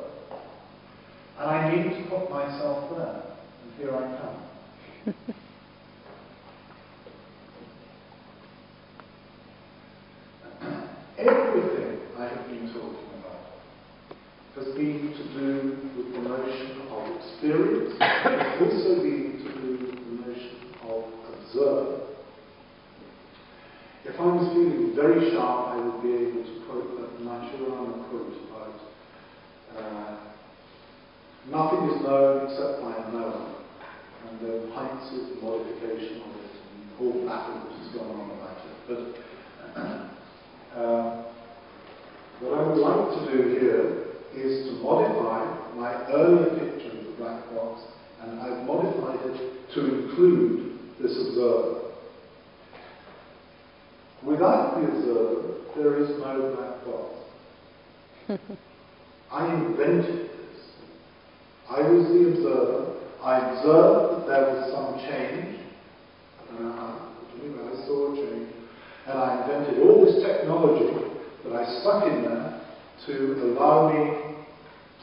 And I need to put myself there. And here I come. Everything I have been talking about has been to do with the notion of experience. It's also been to do with the notion of observe. If I was feeling very sharp, I would be able to quote that Naturana quote about nothing is known except by a knower, and then Heinz's modification of it, and all battle that has gone on about it. But what I would like to do here is to modify my earlier picture of the black box, and I've modified it to include this observer. Without the observer, there is no black box. I invented this. I was the observer. I observed that there was some change. I don't know how, but I saw a change. And I invented all this technology that I stuck in there to allow me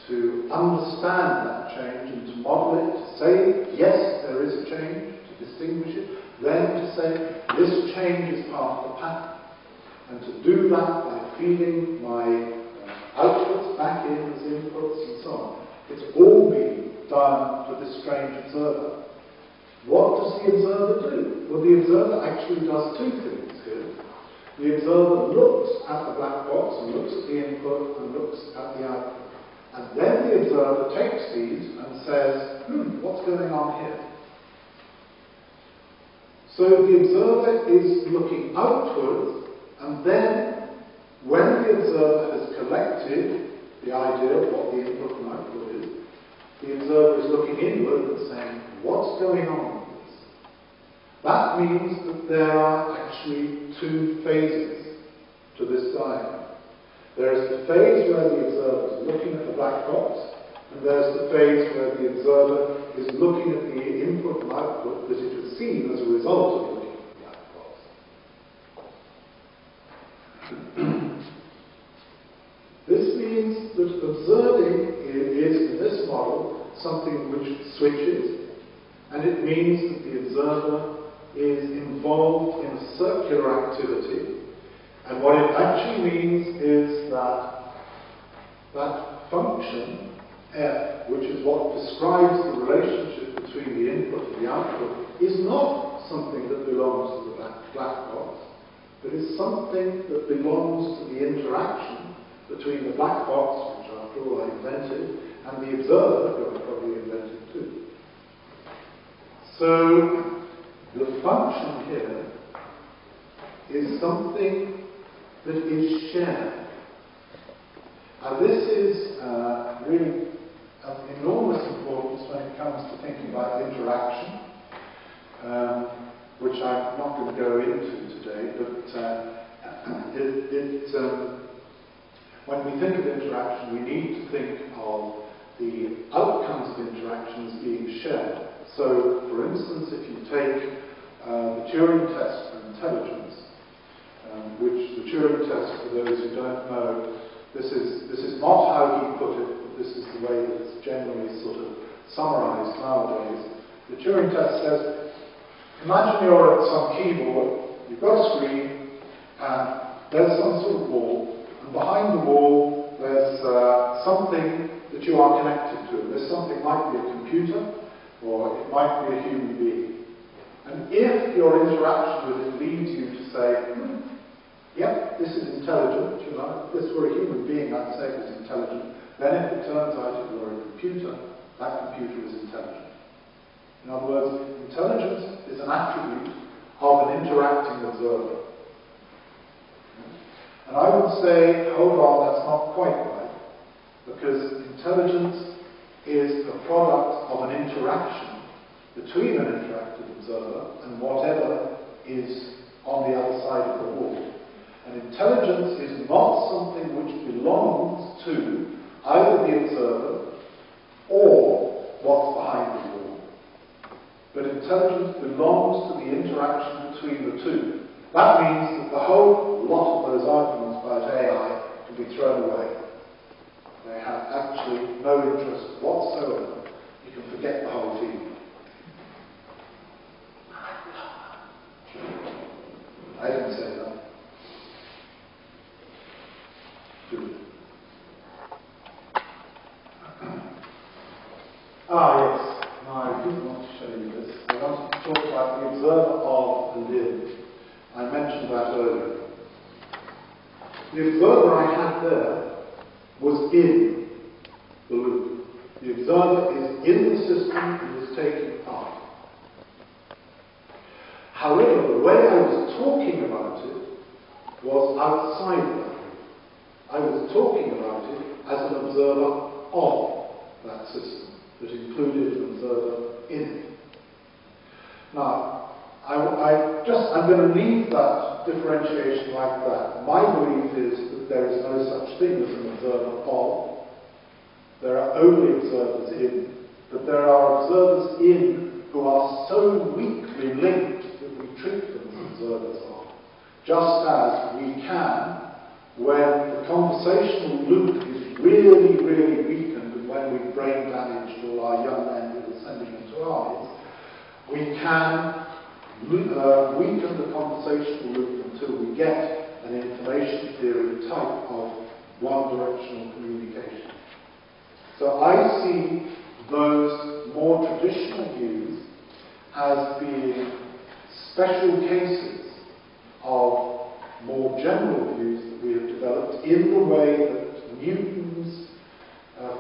to understand that change and to model it, to say, yes, there is a change, to distinguish it, then to say, this change is part of the pattern. And to do that by feeding my outputs back in as inputs and so on. It's all been done for this strange observer. What does the observer do? Well, the observer actually does two things here. The observer looks at the black box and looks at the input and looks at the output. And then the observer takes these and says, what's going on here? So the observer is looking outwards, and then when the observer has collected the idea of what the input and output is, the observer is looking inward and saying, what's going on with this? That means that there are actually two phases to this diagram. There is the phase where the observer is looking at the black box, and there's the phase where the observer is looking at the input and output that it has seen as a result of looking at the black box. This means that observing is, in this model, something which switches, and it means that the observer is involved in a circular activity, and what it actually means is that that function, F, which is what describes the relationship between the input and the output, is not something that belongs to the black box, but is something that belongs to the interaction between the black box, which after all I invented, and the observer, who I probably invented too. So, the function here is something that is shared. And this is really of enormous importance when it comes to thinking about interaction, which I'm not going to go into today, but when we think of interaction, we need to think of the outcomes of interactions being shared. So, for instance, if you take the Turing test for intelligence, which the Turing test context, for those who don't know, this is not how he put it, but this is the way that it's generally sort of summarized nowadays. The Turing test says, imagine you're at some keyboard, you've got a screen, and there's some sort of wall, and behind the wall there's something that you are connected to. This something might be a computer, or it might be a human being. And if your interaction with it leads you to say, yep, this is intelligent, you know, if this were a human being, I'd say it was intelligent, then if it turns out it were a computer, that computer is intelligent. In other words, intelligence is an attribute of an interacting observer. And I would say, hold on, that's not quite right, because intelligence is a product of an interaction between an interactive observer and whatever is on the other side of the wall. And intelligence is not something which belongs to either the observer or what's behind the wall. But intelligence belongs to the interaction between the two. That means that the whole lot of those arguments about AI can be thrown away. They have actually no interest whatsoever. You can forget the whole thing. I didn't say that. Good. Yes. Now, I did want to show you this. I wanted to talk about the observer of a limb. I mentioned that earlier. The observer I had there was in the loop. The observer is in the system and is taking part. However, the way I was talking about it was outside that loop. I was talking about it as an observer of that system that included an observer in it. Now, I'm going to leave that differentiation like that. My belief is that there is no such thing as an observer of. There are only observers in, but there are observers in who are so weakly linked that we treat them as observers of. Just as we can, when the conversational loop is really, really weakened, and when we've brain damaged all our young men who are sending into armies, we can weaken the conversational loop until we get an information theory type of one-directional communication. So I see those more traditional views as being special cases of more general views that we have developed in the way that Newton's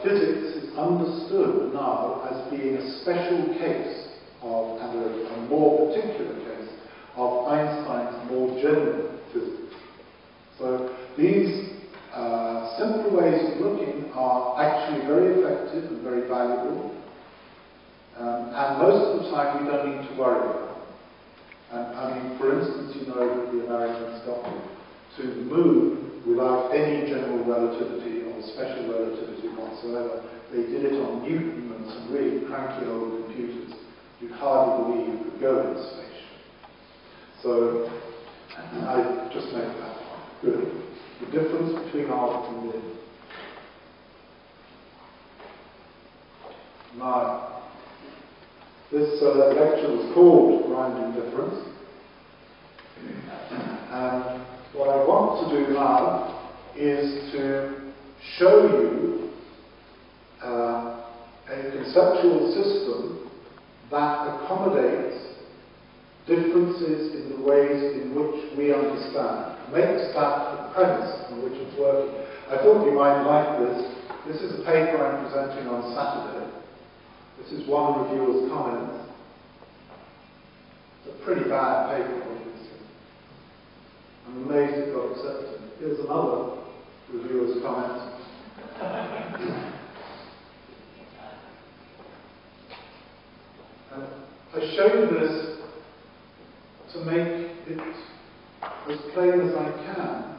physics is understood now as being a special case of, and a more particular case of Einstein's more general physics. So these simple ways of looking are actually very effective and very valuable, and most of the time we don't need to worry about them. And I mean, for instance, you know that the Americans got to the moon without any general relativity or special relativity whatsoever. They did it on Newton and some really cranky old computers you'd hardly believe could go in space. So I just made that point. Good. The difference between art and limb. Now, this lecture was called Grounding Difference. And what I want to do now is to show you a conceptual system that accommodates differences in the ways in which we understand, makes that the premise on which it's working. I thought you might like this. This is a paper I'm presenting on Saturday. This is one reviewer's comments. It's a pretty bad paper, obviously. I'm amazed it got accepted. Here's another reviewer's comment. I show you this to make it as plain as I can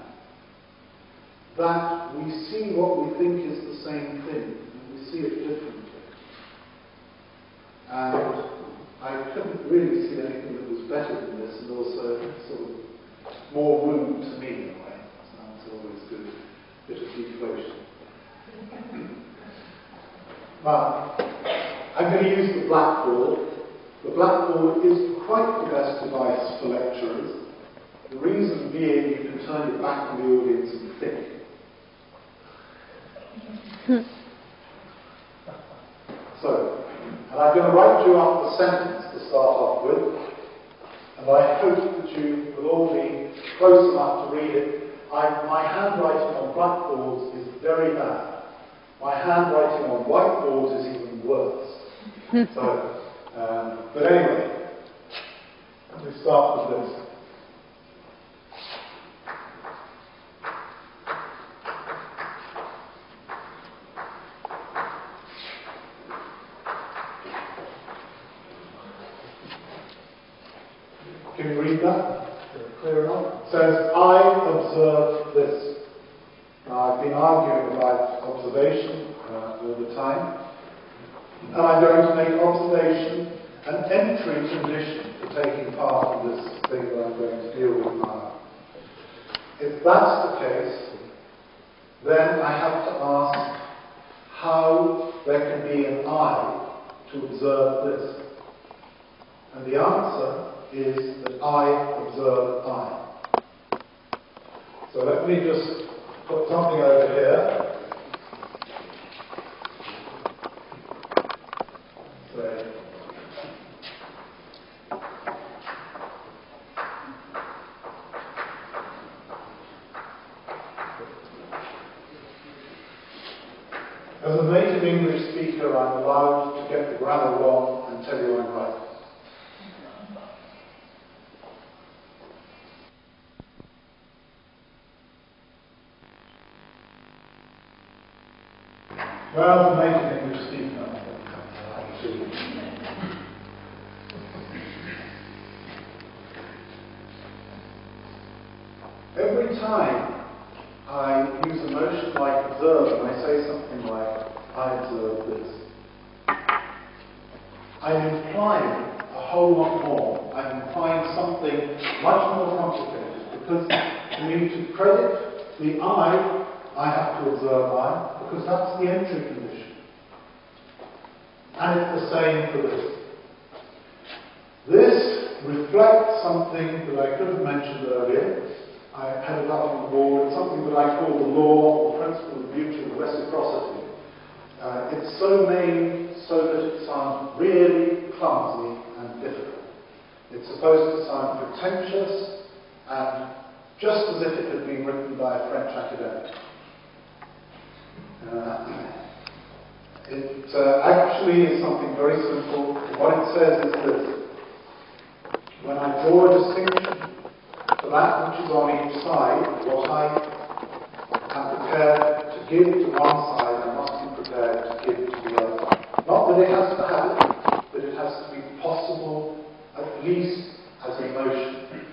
that we see what we think is the same thing, and we see it differently. And I couldn't really see anything that was better than this, and also sort of more rude to me in a way. bit of deflation. Now, I'm going to use the blackboard. The blackboard is quite the best device for lecturers. The reason being you can turn it back on the audience and think. So, and I'm going to write you up a sentence to start off with, and I hope that you will all be close enough to read it. My handwriting on blackboards is very bad. My handwriting on whiteboards is even worse. But anyway, let me start with this. Can you read that? Clear enough? It says, I observed this. Now, I've been arguing about observation all the time, and I'm going to make observation an entry condition for taking part in this thing that I'm going to deal with now. If that's the case, then I have to ask how there can be an I to observe this. And the answer is that I observe I. So let me just put something over here. Say, as a native English speaker, I'm allowed to get the grammar wrong and tell you I'm right. Well, the native English speaker. Every time I use a notion like observe, and I say something like, I observe this, I'm implying a whole lot more. I'm implying something much more complicated, because for me to credit the I have to observe I, because that's the entry condition. And it's the same for this. This reflects something that I could have mentioned earlier. I had it up on the board, something that I call the law, or principle of mutual reciprocity. It's so named so that it sounds really clumsy and difficult. It's supposed to sound pretentious and just as if it had been written by a French academic. It actually is something very simple. What it says is this. When I draw a distinction for that which is on each side, what I am prepared to give to one side, I must be prepared to give to the other. Not that it has to happen, but it has to be possible, at least as a notion.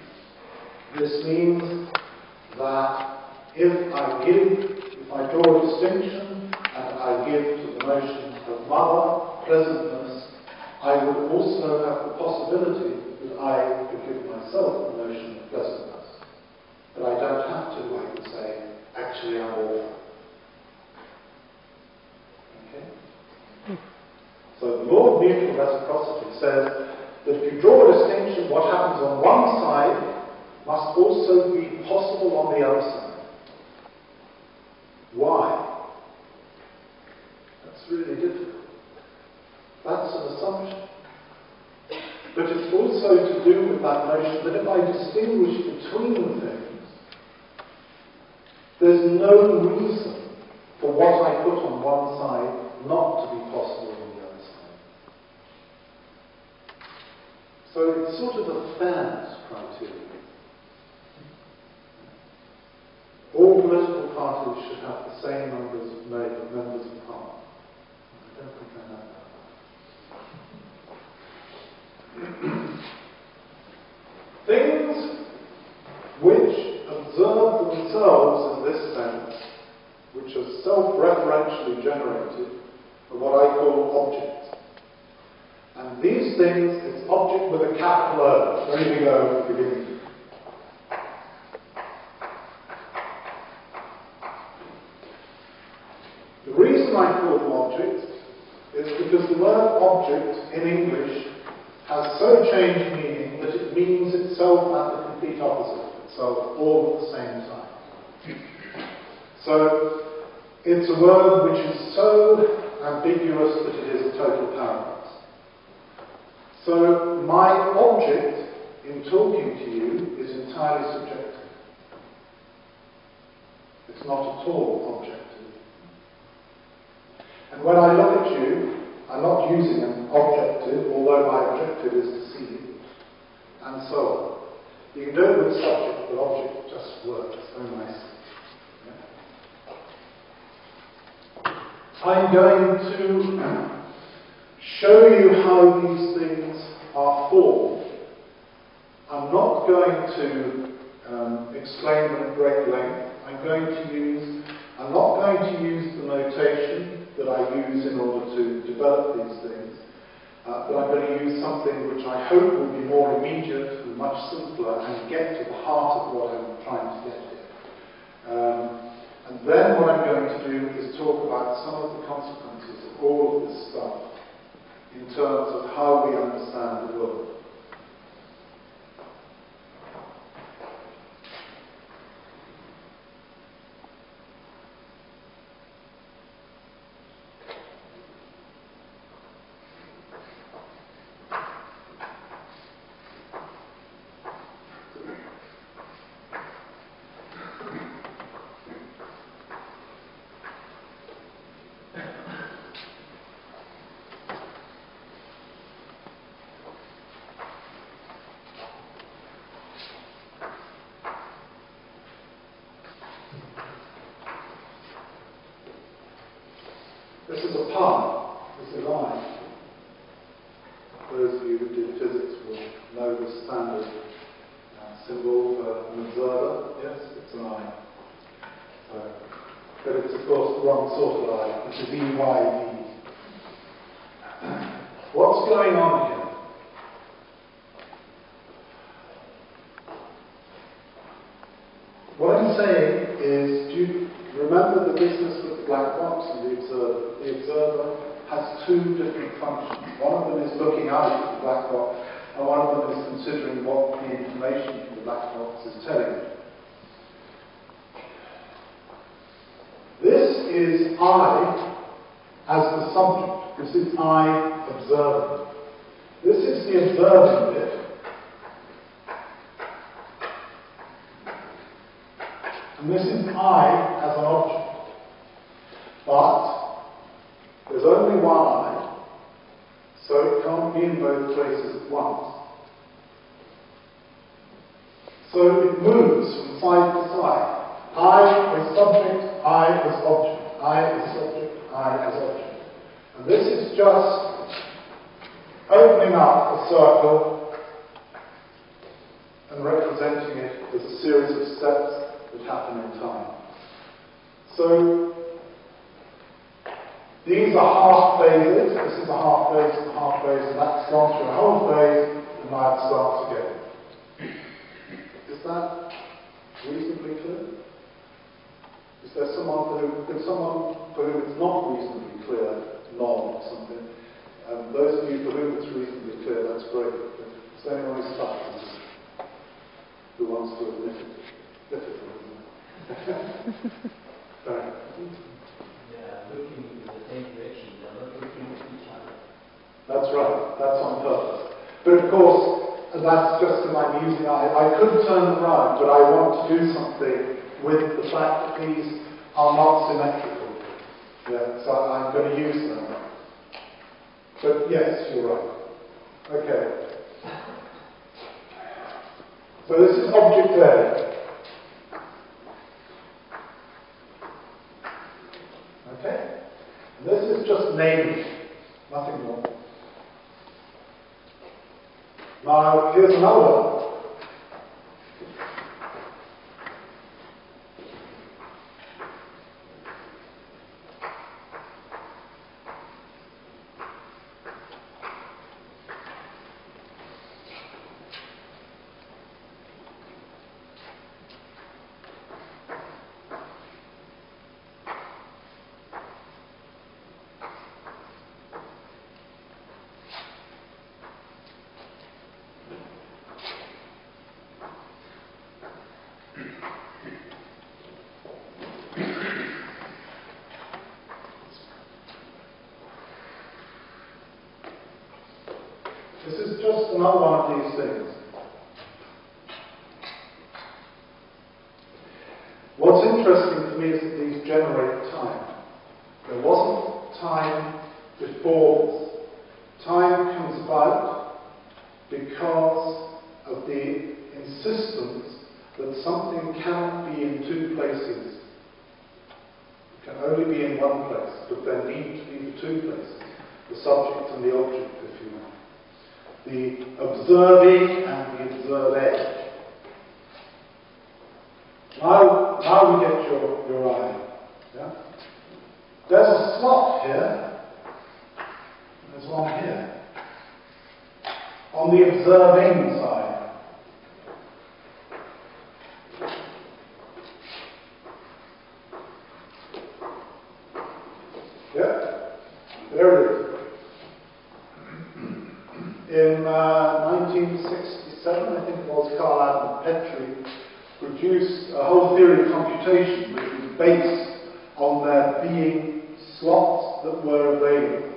This means that if I draw a distinction and I give to the notion of mother pleasantness, I would also have the possibility that I could give myself the notion of pleasantness. But I don't have to, I can say, actually I'm awful. Okay? So the law of mutual reciprocity says that if you draw a distinction, what happens on one side must also be possible on the other side. Why? That's really difficult. That's an assumption. But it's also to do with that notion that if I distinguish between the things, there's no reason for what I put on one side not to be possible on the other side. So it's sort of a fairness criteria. All political parties should have the same numbers of members of parliament. I don't think I know that. Things which observe themselves in this sense, which are self-referentially generated, are what I call objects. And these things, it's object with a capital O, very big O at the beginning. I call them objects is because the word object in English has so changed meaning that it means itself and the complete opposite of itself all at the same time. So it's a word which is so ambiguous that it is a total paradox. So my object in talking to you is entirely subjective. It's not at all objective. And when I look at you, I'm not using an objective, although my objective is to see you, and so on. You can do it with subject, but object just works very nicely. I'm going to show you how these things are formed. I'm not going to explain them at great length. I'm not going to use the notation that I use in order to develop these things, but I'm going to use something which I hope will be more immediate and much simpler and get to the heart of what I'm trying to get here. And then what I'm going to do is talk about some of the consequences of all of this stuff in terms of how we understand the world. This is a pun. This is I. Those of you who did physics will know the standard symbol for an observer. Yes, it's an eye. But it's of course the wrong sort of eye, which is EYE. What's going on here? What I'm saying is, do you remember the business with the black box and the observer? The observer has two different functions. One of them is looking out at the black box, and one of them is considering what the information from the black box is telling you. This is I as the subject. This is I observing. This is the observing bit. And this is I as an object. But there's only one I, so it can't be in both places at once. So it moves from side to side. I as subject, I as object, I as subject, I as object. And this is just opening up a circle and representing it as a series of steps that happen in time. So these are half phases. This is a half phase and a half phase, and that's gone through a whole phase, and now it starts again. Is that reasonably clear? Is there someone for whom it's not reasonably clear, nod or something? Those of you for whom it's reasonably clear, that's great. But is there anyone who's stuck in this? Who wants to admit it? Difficult, isn't it? Sorry. Yeah, looking in the same direction, they're not looking at each other. That's right, that's on purpose. But of course, that's just in my musing eye. I could turn them around, but I want to do something with the fact that these are not symmetrical. Yeah, so I'm going to use them. But yes, you're right. Okay. So this is object A. Okay? And this is just naming, nothing more. Now, here's another one. This is just another one of these things. What's interesting to me is that these generate time. There wasn't time before this. Time comes about because of the insistence that something cannot be in two places. It can only be in one place, but there need to be the two places, the subject and the object, if you will. The observing and the observed. Now we get your eye. Yeah? There's a slot here. There's one here. On the observing side. Yeah? There it is. In 1967, I think it was, Carl Adam Petrie produced a whole theory of computation which was based on there being slots that were available.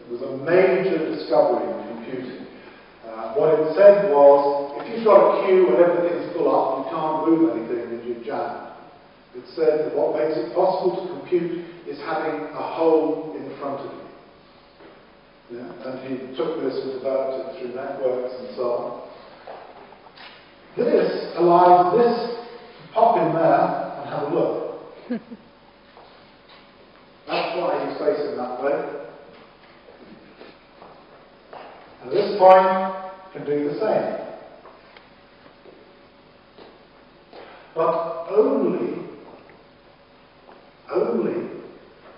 It was a major discovery in computing. What it said was, if you've got a queue and everything's full up, you can't move anything and you're jammed. It said that what makes it possible to compute is having a hole in front of you. Yeah? And he took this and developed it through networks and so on. This allows this to pop in there and have a look. That's why he's facing that way. And this point can do the same. But only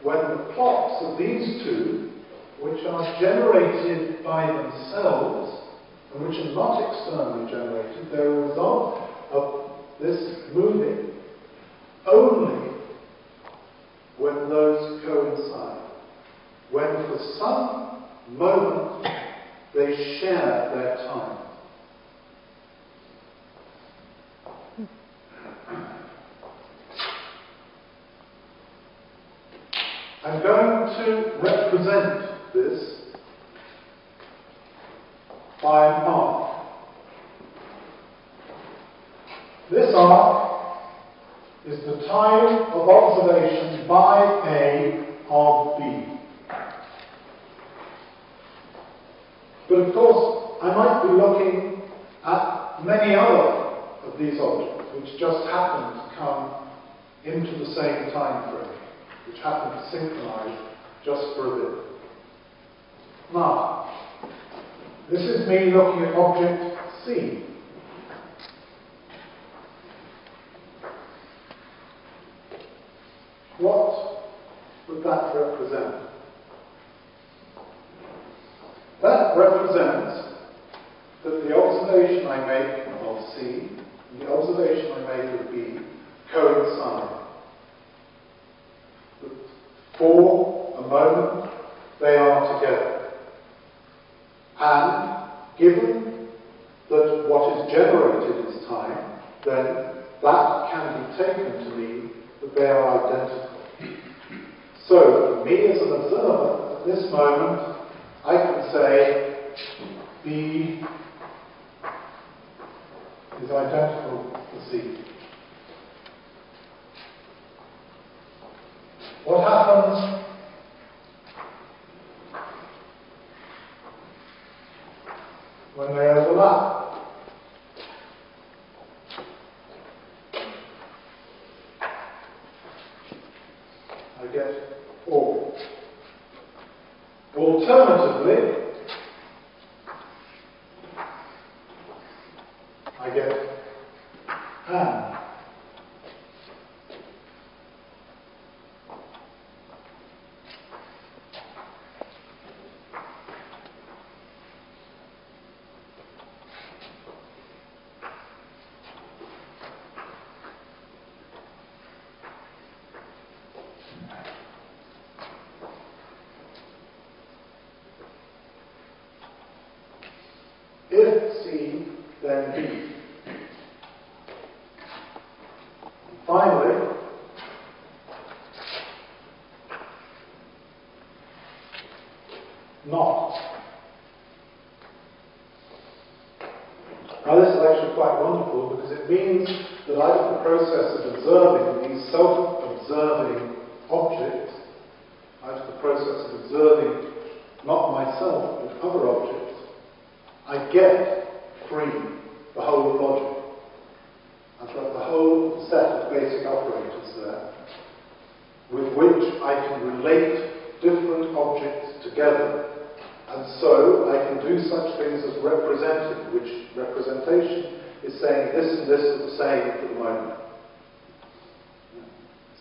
when the plots of these two, which are generated by themselves, and which are not externally generated, they're a result of this moving, only when those coincide. When for some moment they share their time. I'm going to represent this by an arc. This arc is the time of observation by A of B. But of course, I might be looking at many other of these objects, which just happen to come into the same time frame, which happen to synchronize just for a bit. Now, this is me looking at object C. What would that represent? That represents that the observation I make of C and the observation I make of B coincide. That for a moment they are together. And given that what is generated is time, then that can be taken to mean that they are identical. So, for me as an observer, at this moment, I can say B is identical to C. What happens when they overlap? I get or. Alternatively, I get and. If C, then B. Now this is actually quite wonderful because it means that out of the process of observing these self-observing objects, out of the process of observing not myself but other objects, I get free the whole logic. I've got the whole set of basic operators there with which I can relate different objects together. And so I can do such things as representing, which representation is saying this and this are the same at the moment.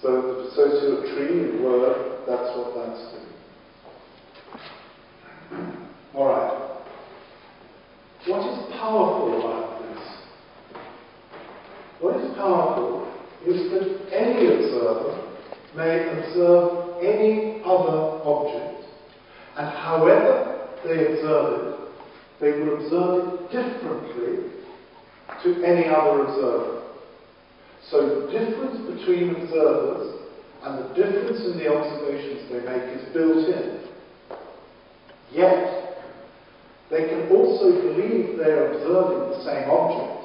So the dissociative tree in word, that's what that's doing. Alright. What is powerful about this? What is powerful is that any observer may observe any other object, and however they observe it, they will observe it differently to any other observer. So the difference between observers and the difference in the observations they make is built in. Yet, they can also believe they're observing the same object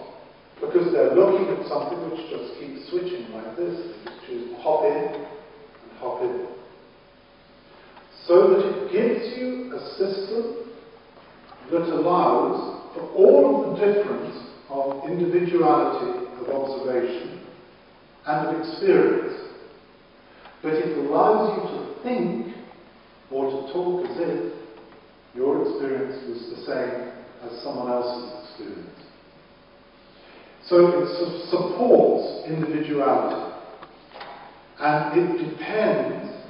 because they're looking at something which just keeps switching like this. They just choose to hop in and hop in. So that it gives you a system that allows for all of the difference of individuality of observation and of experience. But it allows you to think or to talk as if your experience was the same as someone else's experience. So it supports individuality, and it depends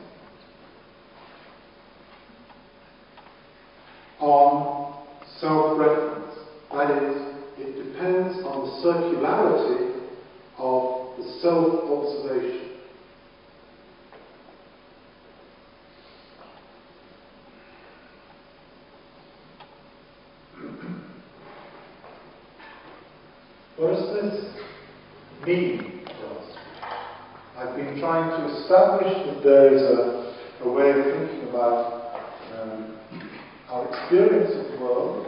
on self-reference. That is, it depends on the circularity of the self-observation. What does this mean for us? I've been trying to establish that there is a way of thinking about our experience of the world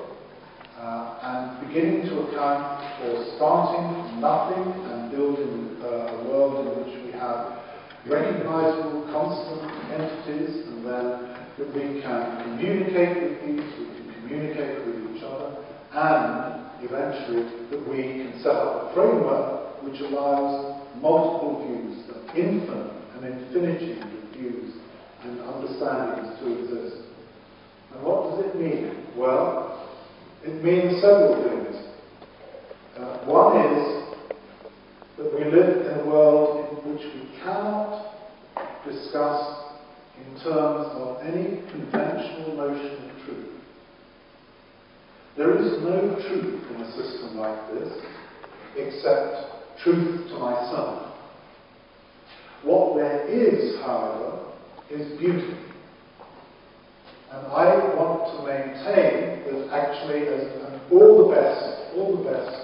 and beginning to account for starting from nothing and building a world in which we have recognizable, constant entities, and then that we can communicate with these, we can communicate with each other, and eventually that we can set up a framework which allows multiple views, an infinite and infinitude of views and understandings to exist. And what does it mean? Well, it means several things. One is that we live in a world in which we cannot discuss in terms of any conventional notion of truth. There is no truth in a system like this except truth to myself. What there is, however, is beauty. And I want to maintain that actually all the best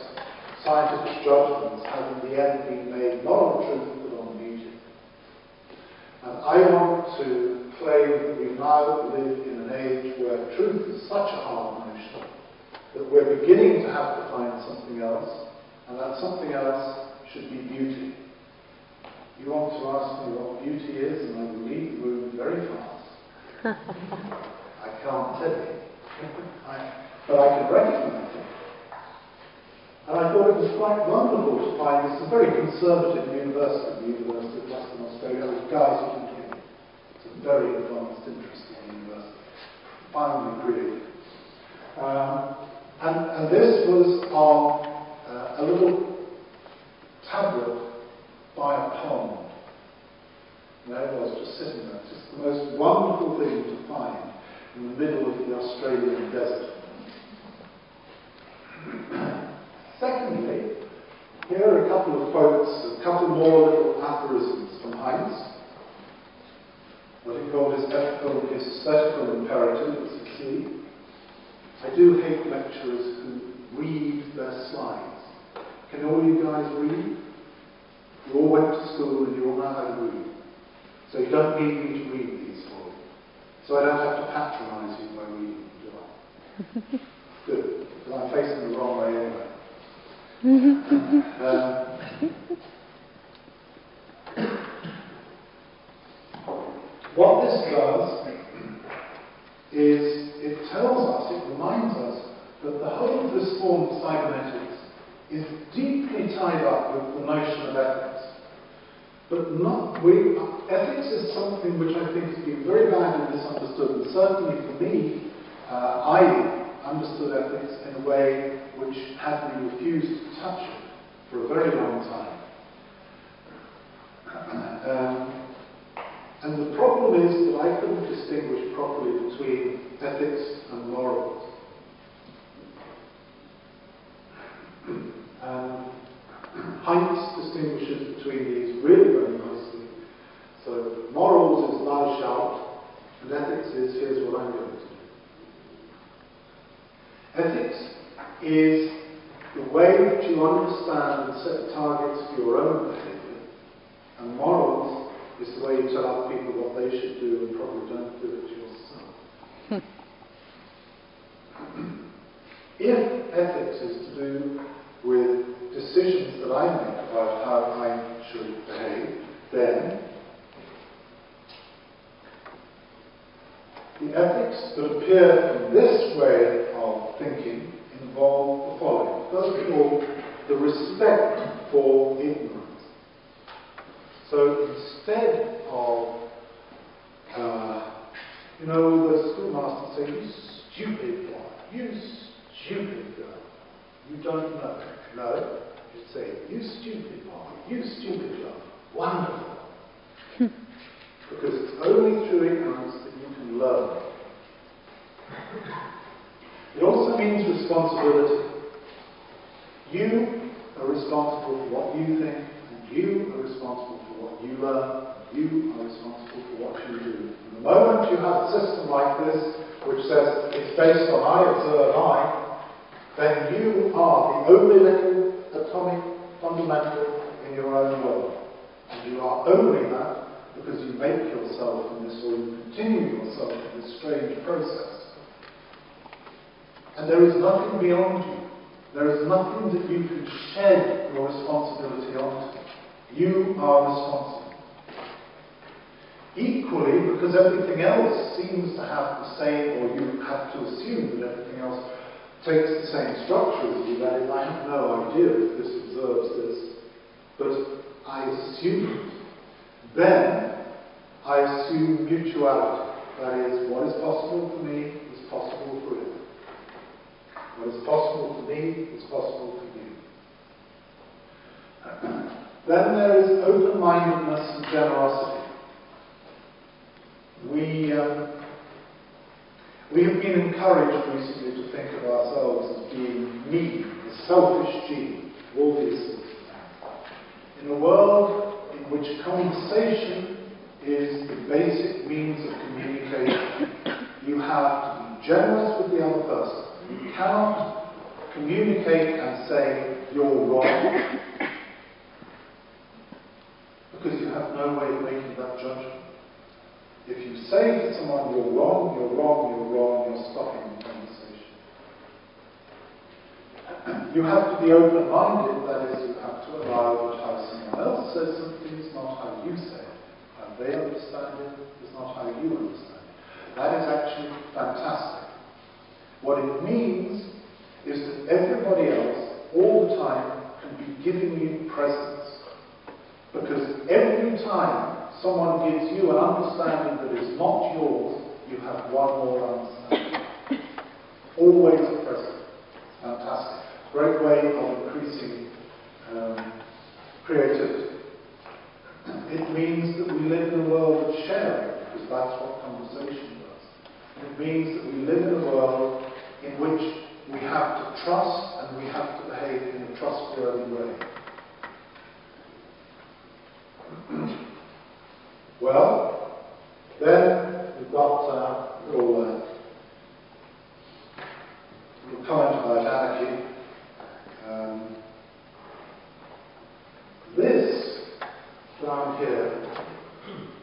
scientific judgments have in the end been made not on truth but on beauty. And I want to claim that we now live in an age where truth is such a hard notion that we're beginning to have to find something else, and that something else should be beauty. You want to ask me what beauty is, and I will leave the room very fast. I can't tell you. But I can recognize it. And I thought it was quite wonderful to find this a very conservative university, the University of Western Australia, with guys who can hear. It's a very advanced, interesting university. Profoundly creative. And this was on a little tablet by a pond. And there it was, just sitting there. It's just the most wonderful thing to find in the middle of the Australian desert. Secondly, here are a couple of quotes, a couple more little aphorisms from Heinz. What he called his ethical, his aesthetical imperative, as you see. I do hate lecturers who read their slides. Can all you guys read? You all went to school and you all know how to read. So you don't need me to read these for you. So I don't have to patronise you by reading, do I? Good, because I'm facing the wrong way anyway. What this does is it tells us, it reminds us that the whole of this form of cybernetics is deeply tied up with the notion of ethics. But ethics is something which I think has been very badly misunderstood, and certainly for me, I understood ethics in a way which had me refused to touch it for a very long time. And the problem is that I couldn't distinguish properly between ethics and morals. Heinz distinguishes between these really very nicely. So morals is thou shalt, and ethics is here's what I'm going to do. Ethics is the way that you understand and set targets for your own behaviour, and morals is the way you tell other people what they should do and probably don't do it yourself. If ethics is to do with decisions that I make about how I should behave, then the ethics that appear in this way of thinking involve the following. First of all, the respect for ignorance. So instead of, the schoolmaster say, you stupid boy, you stupid girl, you don't know. No, you say, you stupid boy, you stupid girl, wonderful. Because it's only through ignorance that you can learn. It also means responsibility. You are responsible for what you think, and you are responsible for what you learn, you are responsible for what you do. And the moment you have a system like this, which says it's based on I observe I, then you are the only little atomic fundamental in your own world. And you are only that because you make yourself in this, or you continue yourself in this strange process. And there is nothing beyond you. There is nothing that you can shed your responsibility onto. You are responsible. Equally, because everything else seems to have the same, or you have to assume that everything else takes the same structure as you, that is, I have no idea if this observes this, but I assume it. Then, I assume mutuality. That is, what is possible for me is possible for it. What is possible for me is possible for you. Then there is open-mindedness and generosity. We have been encouraged recently to think of ourselves as being mean, the selfish gene, all these sorts of things. In a world in which conversation is the basic means of communication, you have to be generous with the other person. You cannot communicate and say, you're wrong, because you have no way of making that judgment. If you say to someone, you're wrong, you're wrong, you're wrong, you're stopping the conversation. You have to be open-minded, that is, you have to allow that how someone else says something is not how you say it. How they understand it is not how you understand it. That is actually fantastic. What it means is that everybody else, all the time, can be giving you presents. Because every time someone gives you an understanding that is not yours, you have one more understanding. Always a present. Fantastic. Great way of increasing creativity. It means that we live in a world of sharing, because that's what conversation does. It means that we live in a world in which we have to trust and we have to behave in a trustworthy way. Well, then we've got a little comment about anarchy. This down here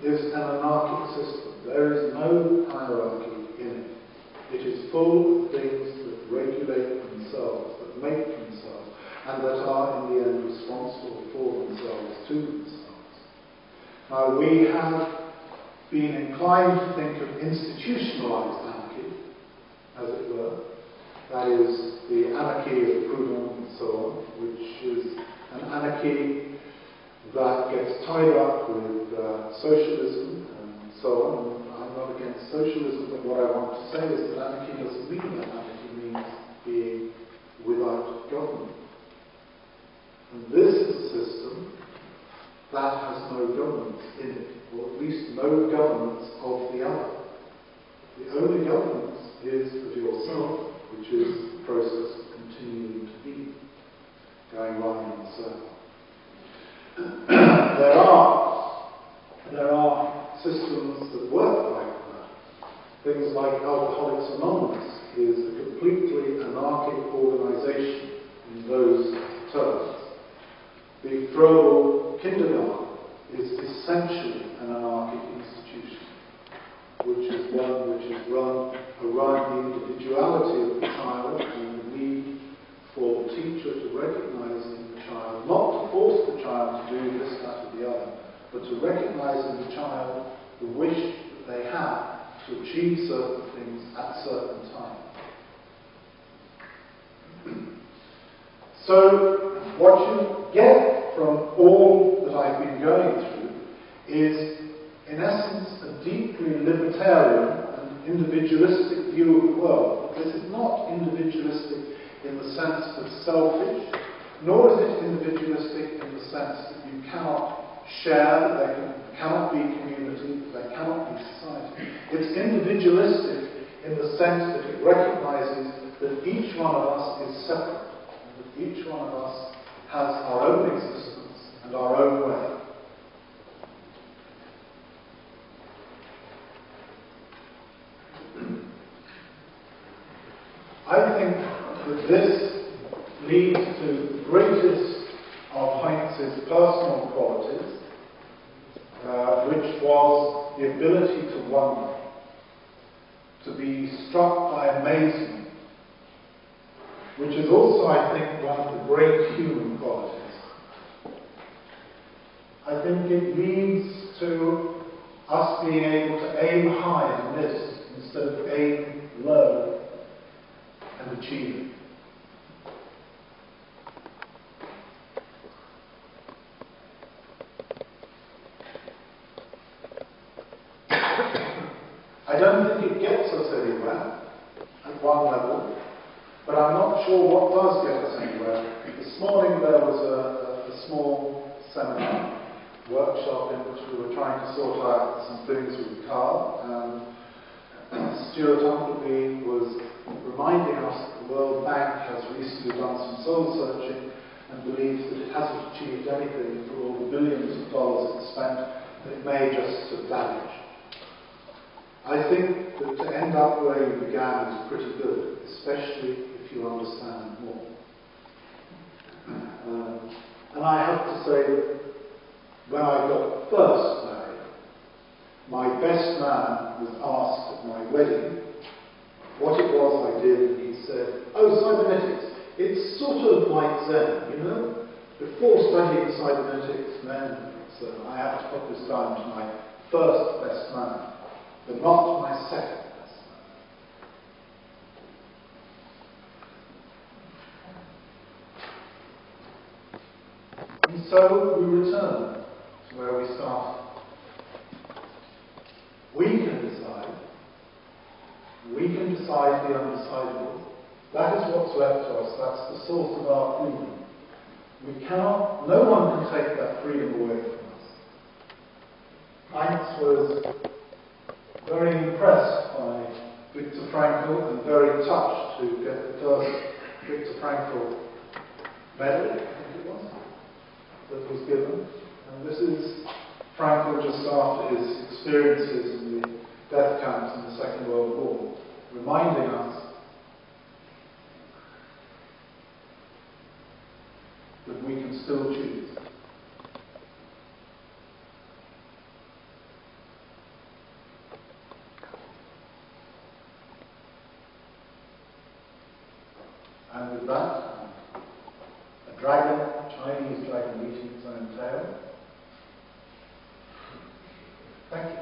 is an anarchic system. There is no hierarchy in it. It is full of things that regulate themselves, that make themselves. and that are in the end responsible for themselves to themselves. Now, we have been inclined to think of institutionalized anarchy, as it were. That is, the anarchy of Proudhon and so on, which is an anarchy that gets tied up with socialism and so on. I'm not against socialism, but what I want to say is that anarchy doesn't mean that. Anarchy means being without government. And this is a system that has no governance in it, or at least no governance of the other. The only governance is of yourself, which is the process of continuing to be, going round in a circle. There are systems that work like that. Things like Alcoholics Anonymous is a completely anarchic organisation in those terms. The Froebel Kindergarten is essentially an anarchic institution, which is one which is run around the individuality of the child and the need for the teacher to recognise in the child, not to force the child to do this, that, or the other, but to recognise in the child the wish that they have to achieve certain things at certain times. So, what you get from all that I've been going through is, in essence, a deeply libertarian and individualistic view of the world. This is not individualistic in the sense of selfish, nor is it individualistic in the sense that you cannot share, that there cannot be community, that there cannot be society. It's individualistic in the sense that it recognises that each one of us is separate, and that each one of us has our own existence and our own way. I think that this leads to the greatest of Heinz's personal qualities, which was the ability to wonder, to be struck by amazement, which is also, I think, one of the great human qualities. I think it leads to us being able to aim high and miss instead of aim low and achieve it. I don't think it gets us anywhere at one level, but I'm not sure what does get us anywhere. This morning there was a small seminar, workshop in which we were trying to sort out some things with Carl, and Stuart Humbleby was reminding us that the World Bank has recently done some soul searching and believes that it hasn't achieved anything for all the billions of dollars it's spent, that it may just have damaged. I think that to end up where you began is pretty good, especially if you understand more. And I have to say that when I got first married, my best man was asked at my wedding what it was I did, and he said, "Oh, cybernetics, it's sort of like Zen, you know? Before studying cybernetics, then, so I have to put this down to my first best man, but not my second best man." And so we return to where we started. We can decide. We can decide the undecidable. That is what's left to us. That's the source of our freedom. We cannot, no one can take that freedom away from us. Heinz was very impressed by Viktor Frankl and very touched to get the first Viktor Frankl medal, I think it was, that was given. And this is Frankl just after his experiences in the death camps in the Second World War, reminding us that we can still choose. And with that, dragon, Chinese dragon eating its own tail. Thank you.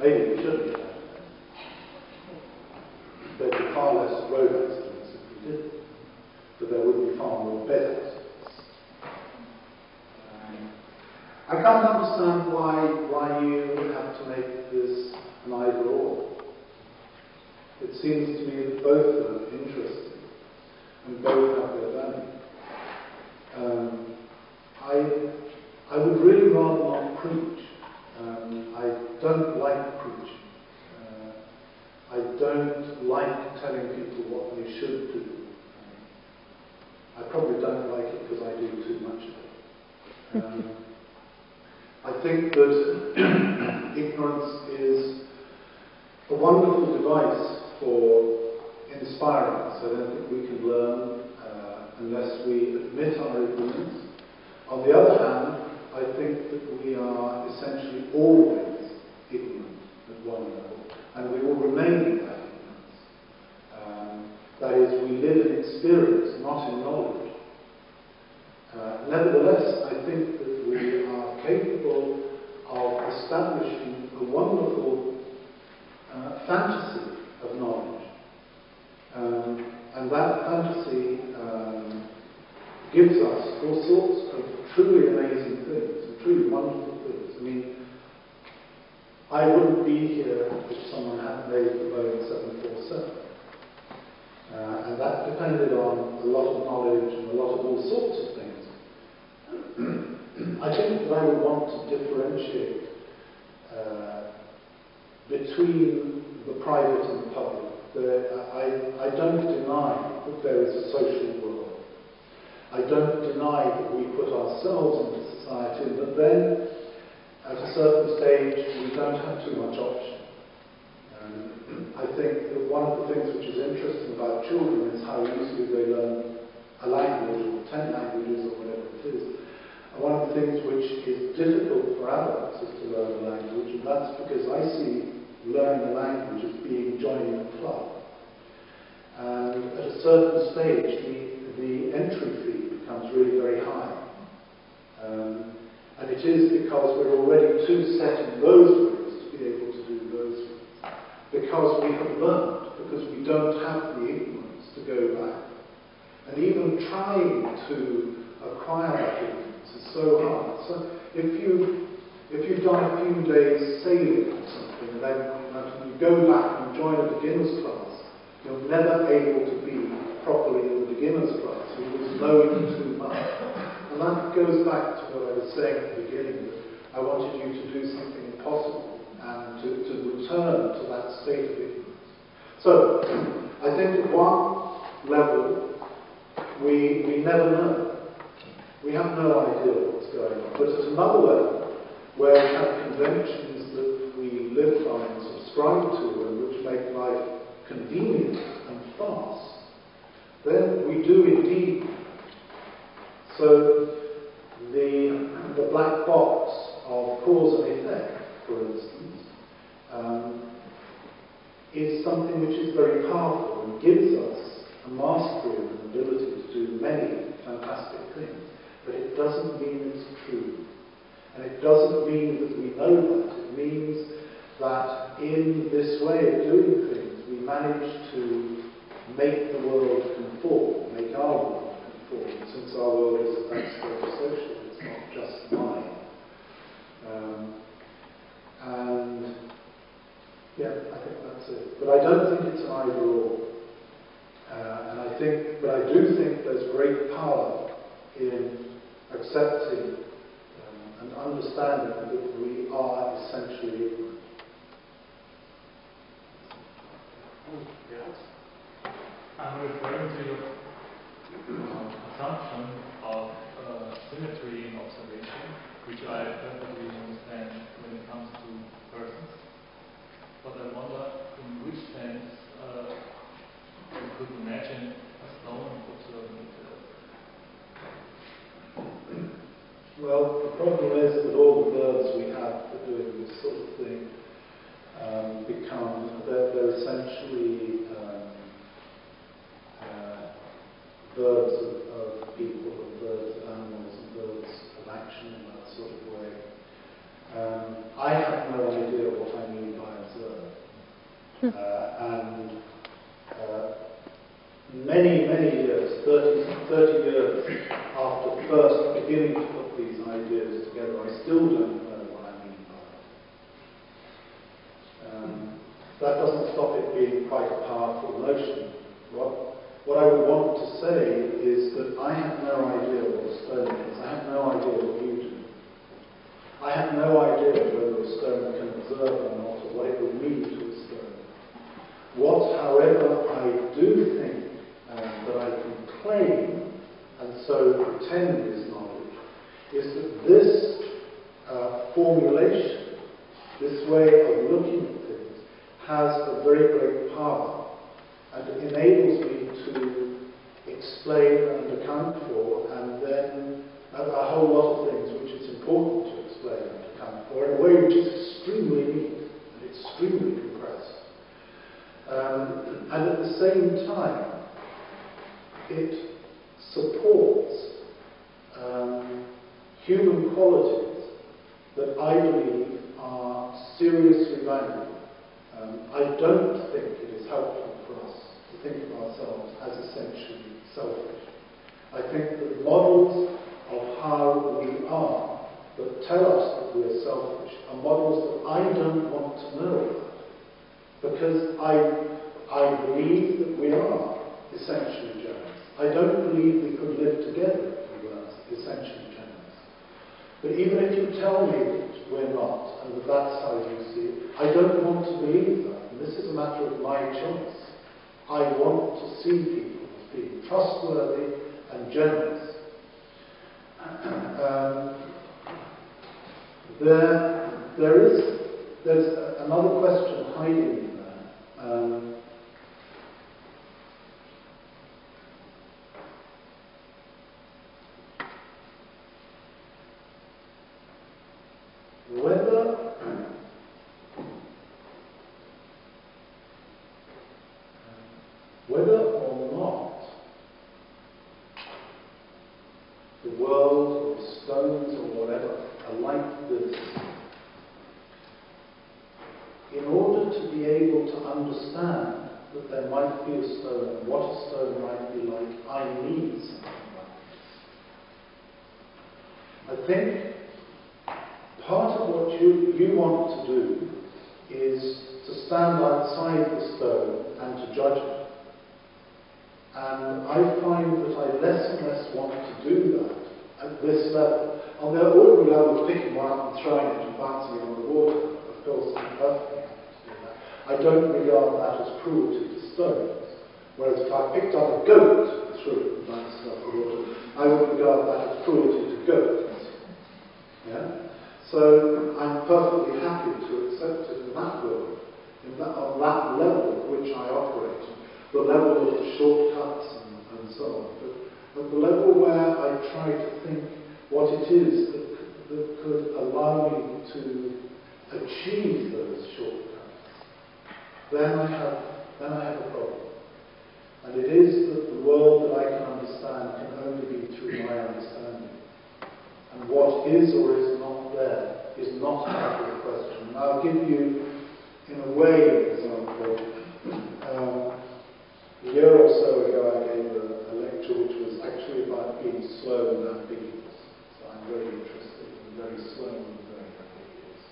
Maybe we shouldn't have. There'd be far less road accidents if we did, but there would be far more bed accidents. I can't understand why you have to make this an either or. It seems to me that both are interesting and both have their value. I would really rather not preach. I don't like preaching. I don't like telling people what they should do. I probably don't like it because I do too much of it. I think that ignorance is a wonderful device for inspiring us. I don't think we can learn unless we admit our ignorance. On the other hand, I think that we are essentially always ignorant at one level, and we will remain in that ignorance. That is, we live in experience, not in knowledge. Nevertheless, I think that we are capable of establishing a wonderful fantasy of knowledge. And that fantasy gives us all sorts of truly amazing things, and truly wonderful things. I mean, I wouldn't be here if someone hadn't made the Boeing 747. And that depended on a lot of knowledge and a lot of all sorts of things. I think that I would want to differentiate between the private and the public. I don't deny that there is a social world. I don't deny that we put ourselves into society, but then at a certain stage we don't have too much option. I think that one of the things which is interesting about children is how easily they learn a language, or 10 languages, or whatever it is. And one of the things which is difficult for adults is to learn a language, and that's because I see learning a language as being joining a club. And at a certain stage, the entry fee becomes really very high. And it is because we're already too set in those ways to be able to do those things. Because we have learned, because we don't have the ignorance to go back. And even trying to acquire that ignorance is so hard. So if If you've done a few days sailing or something, and then you go back and join a beginner's class, you're never able to be properly in the beginner's class. You will knowing too much. And that goes back to what I was saying at the beginning, that I wanted you to do something impossible and to return to that state of ignorance. So, I think at one level, we never know. We have no idea what's going on. But at another level, where we have conventions that we live by and subscribe to and which make life convenient and fast, then we do indeed. So the black box of cause and effect, for instance, is something which is very powerful and gives us a mastery and an ability to do many fantastic things. But it doesn't mean it's true. And it doesn't mean that we know that. It means that in this way of doing things, we manage to make the world conform, make our world conform, since our world is at that stage social, it's not just mine. And yeah, I think that's it. But I don't think it's an either or. But I do think there's great power in accepting and understanding that we are essentially ignorant. Yes. I'm referring to your assumption of symmetry in observation, which I perfectly understand when it comes to persons. But I wonder in which sense you could imagine a stone observing itself. Well, the problem is that all the verbs we have for doing this sort of thing they're essentially verbs of people, and verbs of animals, and verbs of action in that sort of way. I have no idea what I mean by observe. And many, many years, 30 years after first beginning to put these ideas together, I still don't know what I mean by it. That doesn't stop it being quite a powerful notion. What I would want to say is that I have no idea what a stone is. I have no idea what you do. I have no idea whether a stone can observe or not, or what it would mean to a stone. What, however, I do think that I can claim, and so pretend is knowledge, is that this formulation, this way of looking at things, has a very great power, and it enables me to explain and account for, and then a whole lot of things which it's important to explain and account for, in a way which is extremely neat and extremely compressed. And at the same time, it supports human qualities that I believe are seriously valuable. I don't think it is helpful for us to think of ourselves as essentially selfish. I think that models of how we are that tell us that we are selfish are models that I don't want to know about, because I believe that we are essentially generous. I don't believe we could live together if we weren't essentially generous. But even if you tell me that we're not, and that that's how you see it, I don't want to believe that. And this is a matter of my choice. I want to see people as being trustworthy and generous. There's another question hiding in there. Whether or not the world or stones or whatever are like this, in order to be able to understand that there might be a stone and what a stone might be like, I need something like this. I think part of what what you want to do is to stand outside the stone and to judge it. And I find that I less and less want to do that at this level. On the ordinary level of picking one up and throwing it and bouncing it on the water, of course, I'm perfectly happy to do that. I don't regard that as cruelty to stones. Whereas if I picked up a goat and threw it and bounced it off the water, I would regard that as cruelty to goats. Yeah? So I'm perfectly happy to accept it in that world, on that level at which I operate, the level of the shortcuts and so on. But at the level where I try to think what it is that could allow me to achieve those shortcuts, then I have a problem. And it is that the world that I can understand can only be through my understanding. And what is or is not there is not part of the question. And I'll give you, in a way, an example. A year or so ago I gave a lecture which was actually about being slow and ambiguous. So I'm very interested in very slow and very ambiguous.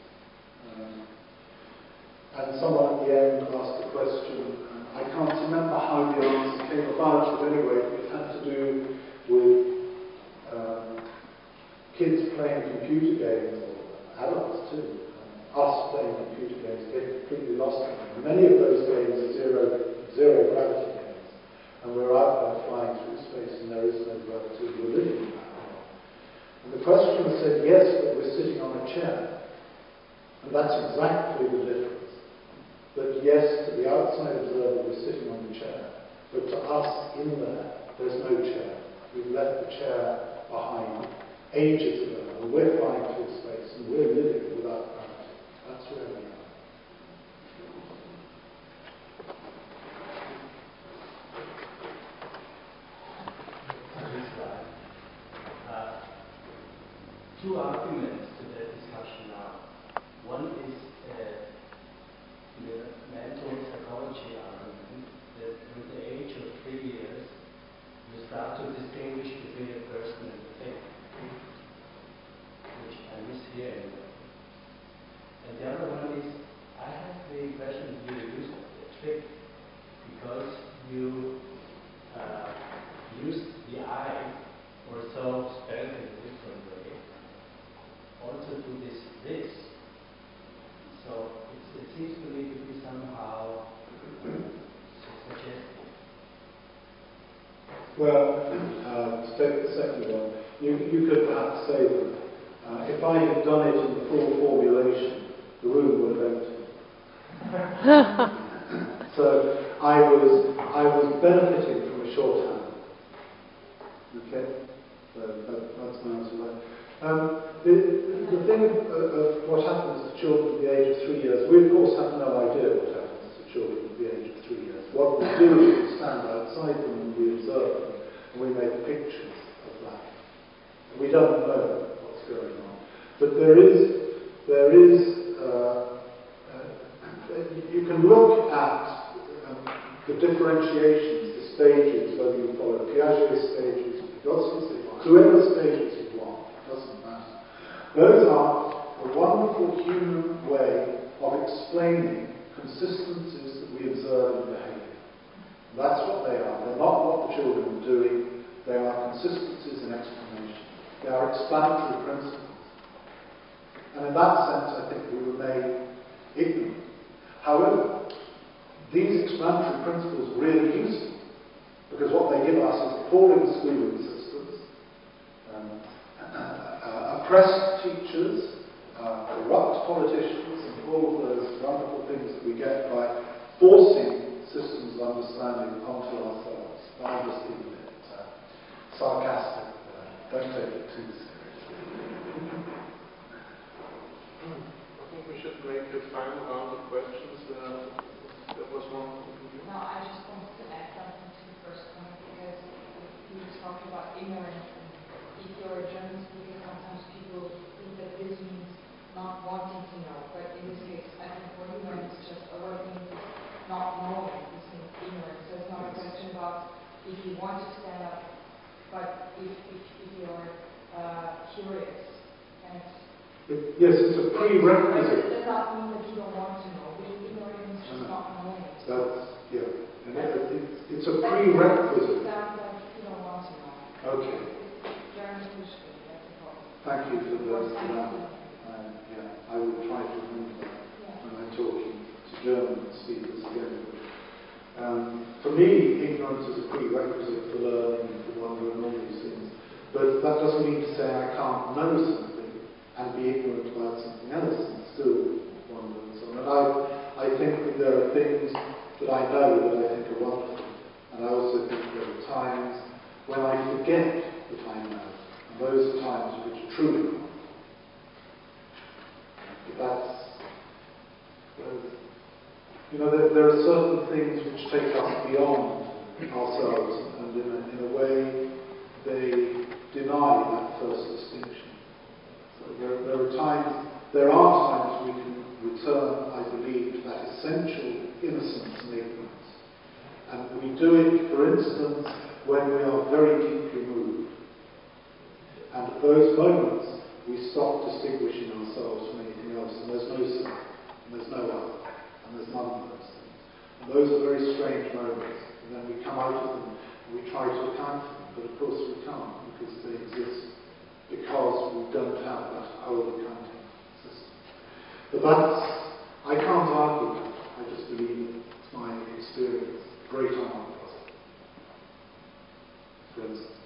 And someone at the end asked a question, and I can't remember how the answer came about, but anyway, it had to do with kids playing computer games, or adults too, us playing computer games, getting completely lost in them. Many of those games are zero gravity games. And we're out there flying through space and there is no gravity, we're living in that world. And the questioner said, yes, but we're sitting on a chair. And that's exactly the difference. That yes, to the outside observer, we're sitting on the chair. But to us in there's no chair. We've left the chair behind ages ago. And we're flying through space and we're living without gravity. That's where we are. Two arguments to that discussion now. One is the mental psychology argument that with the age of 3 years you start to distinguish between a person and a thing, which I miss here. And the other one is I have the impression that you used the trick because you used the eye or so spelled in a different way also to this. So it seems to me to be somehow suggestive. Well, to take the second one, you could perhaps say that if I had done it in the full formulation, the room would have emptied. So I was benefiting from a shorthand. Okay? So that's my answer to that. The thing of what happens to children at the age of 3 years, we of course have no idea what happens to children at the age of 3 years. What we do is we stand outside them and we observe them and we make pictures of that. We don't know what's going on. But you can look at the differentiations, the stages, whether you follow Piaget's stages, Vygotski's stages, whoever stages you want, it doesn't matter. Those are a wonderful human way of explaining consistencies that we observe in behaviour. That's what they are. They're not what the children are doing. They are consistencies in explanation. They are explanatory principles. And in that sense, I think we remain ignorant. However, these explanatory principles are really useful because what they give us is appalling schooling systems, oppressed teachers, corrupt politicians, and all of those wonderful things that we get by forcing systems of understanding onto ourselves. I'm just being a bit sarcastic. Don't take it too seriously. I think we should make a final round of questions. There was one. No, I just wanted to add something to the first point because we were talking about ignorance. And if you're a German speaker, sometimes people think that this means not wanting to know. But in this case, I think what ignorance is just what it means is not knowing. This means ignorance. So it's not a question about if you want to stand up, but if you're curious. And Yes, it's a prerequisite. Does that mean that you don't want to know? Being ignorant is just not knowing. Yeah. And it's a prerequisite. It sounds like you don't want to know. Okay. It's very interesting, that's the problem. Thank you for that. I will try to remember that when I'm talking to German speakers again. For me, ignorance is a prerequisite for learning, for wonder and all these things. But that doesn't mean to say I can't know something and be ignorant about something else and still wonder and so on. And I think that there are things that I know that I think are wonderful. And I also think there are times when I forget that I know. And those are times which are truly wonderful. But there are certain things which take us beyond ourselves, and in a way they deny that first distinction. So there are times we can return, I believe, to that essential innocence and ignorance. And we do it, for instance, when we are very deeply moved. And at those moments, we stop distinguishing ourselves from anything else, and there's no self, and there's no other, and there's none of those things. And those are very strange moments, and then we come out of them, and we try to account for them, but of course we can't, because they exist, because we don't have that whole accounting system. But I can't argue that, I just believe it. It's my experience. Great art does it. For instance.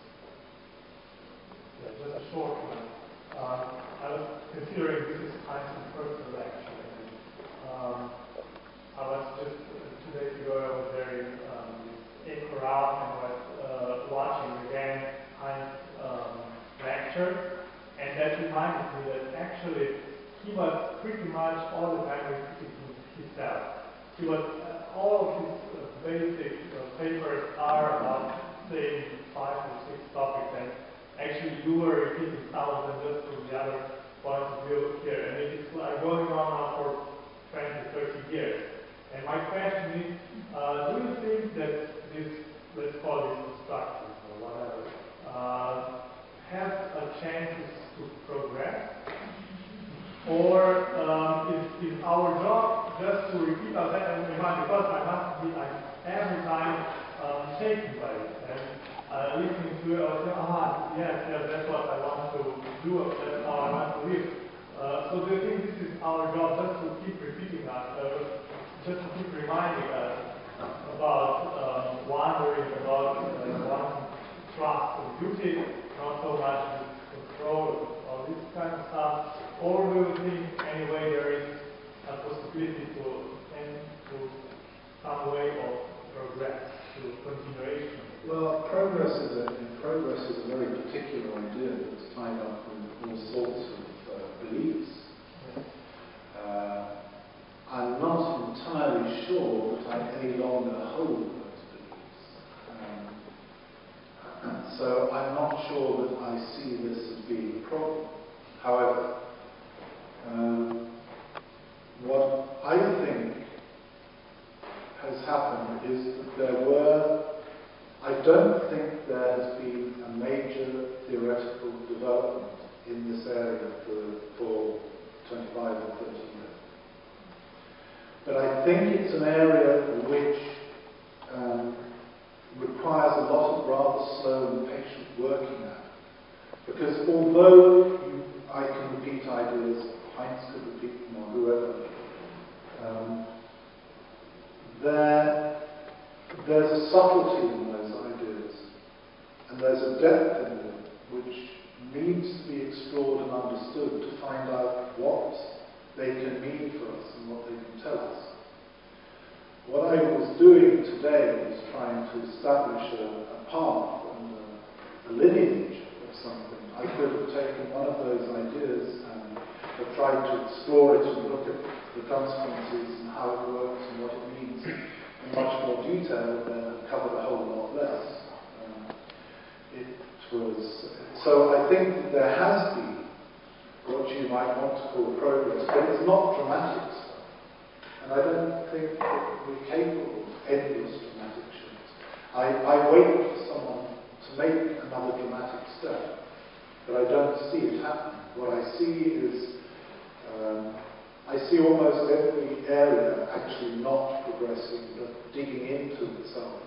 Yeah, just a short one. I was considering this is Heinz von Foerster actually. I was just 2 days ago I was there in echoraum and was watching again Heinz lecture, and that reminded me that actually he was pretty much all the time repeating himself. He was all of his basic papers are about saying 5 or 6 topics, and actually you were repeating thousands just from the other point of view here, and it is going on now for 20, 30 years. And my question is, do you think that this, let's call it constructive or whatever, has a chance to progress? Or is our job just to repeat ourselves and remind, because I must be every time shaken by it, and listening to it, I will say, yes, that's what I want to do, that's how I want to live. So do you think this is our job, just to keep repeating us, just to keep reminding us about wondering, about wanting trust and duty, not so much control, all this kind of stuff? Or do you think anyway there is a possibility to tend to some way of progress, to continuation? Well, progress is a very particular idea that's tied up with all sorts of beliefs. I'm not entirely sure that I any longer hold those beliefs. So I'm not sure that I see this as being a problem. However, what I think has happened is that I don't think there has been a major theoretical development in this area for 25 or 30 years. But I think it's an area which requires a lot of rather slow and patient working at. Because although I can repeat ideas, Heinz could repeat them, or whoever, there's a subtlety in those ideas, and there's a depth in them which needs to be explored and understood to find out what they can mean for us and what they can tell us. What I was doing today was trying to establish a path and a lineage of something. I could have taken one of those ideas and have tried to explore it and look at the consequences and how it works and what it means in much more detail, and covered a whole lot less. So I think that there has been what you might want to call progress, but it's not dramatic stuff. And I don't think that we're capable of endless dramatic shifts. I wait for someone to make another dramatic step, but I don't see it happening. What I see is I see almost every area actually not progressing, but digging into itself.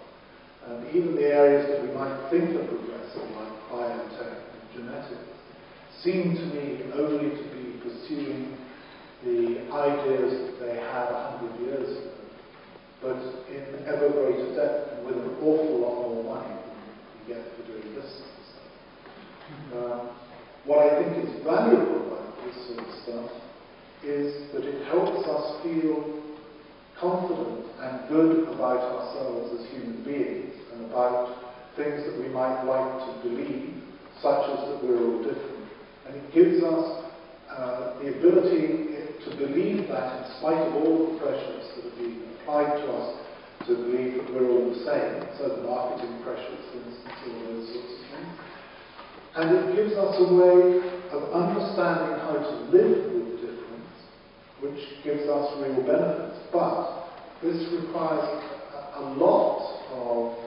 And even the areas that we might think are progressing, like biotech and genetics, seem to me only to be pursuing the ideas that they had 100 years ago, but in ever greater depth and with an awful lot more money than we get for doing this sort of stuff. What I think is valuable about this sort of stuff is that it helps us feel confident and good about ourselves as human beings and about things that we might like to believe, such as that we're all different. And it gives us the ability to believe that in spite of all the pressures that are being applied to us to believe that we're all the same, so the marketing pressures, for instance, all those sorts of things. And it gives us a way of understanding how to live with difference, which gives us real benefits. But this requires a lot of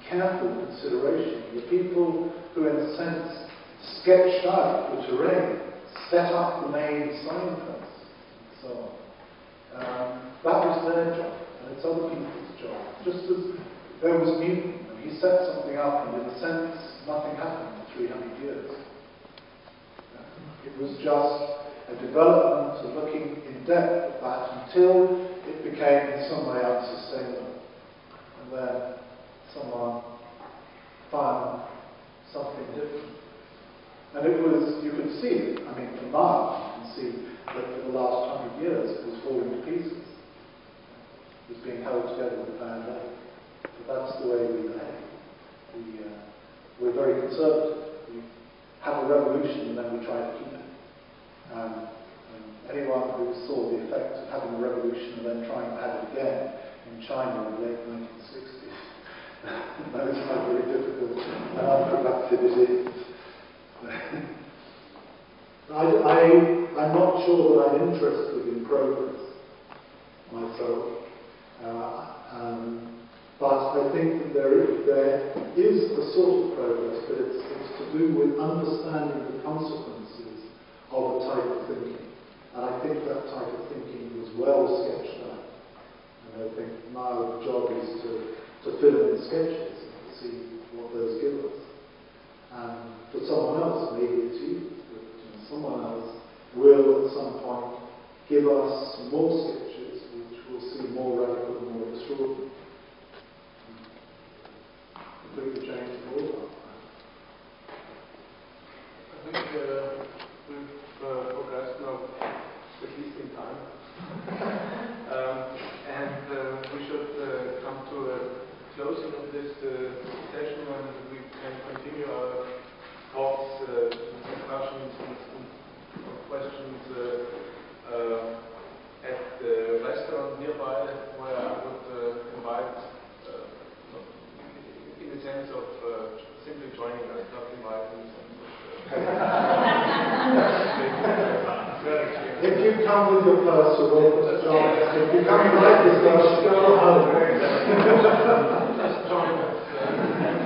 careful consideration. The people who, in a sense, sketched out the terrain, set up the main signposts, and so on. That was their job, and it's other people's job. Just as there was Newton, and he set something up, and in a sense, nothing happened for 300 years. It was just a development and looking in depth at that until it became in some way unsustainable. And then someone found something different. And it was, you could see it, I mean, from Mars, you can see that for the last 100 years it was falling to pieces. It was being held together with a band aid. But that's the way we behave. We're very conservative. We have a revolution and then we try to keep it. Anyone who saw the effect of having a revolution and then trying to have it again in China in the late 1960s knows how very difficult and unproductive it is. I'm not sure that I'm interested in progress myself, but I think that there is a sort of progress, but it's to do with understanding the consequences of a type of thinking. And I think that type of thinking was well sketched out. And I think now the job is to fill in the sketches and to see what those give us. And for someone else, maybe it's you, but someone else will at some point give us more sketches which will seem more radical and more extraordinary. Completely change the order. I think we've progressed now at least in time. And we should come to a closing of this session, and we can continue our talks, discussions, and questions at the restaurant nearby, where I would invite, in the sense of simply joining us, not inviting in the sense of if you come with your purse, you're welcome to join us. If you come like this, go home. just join us.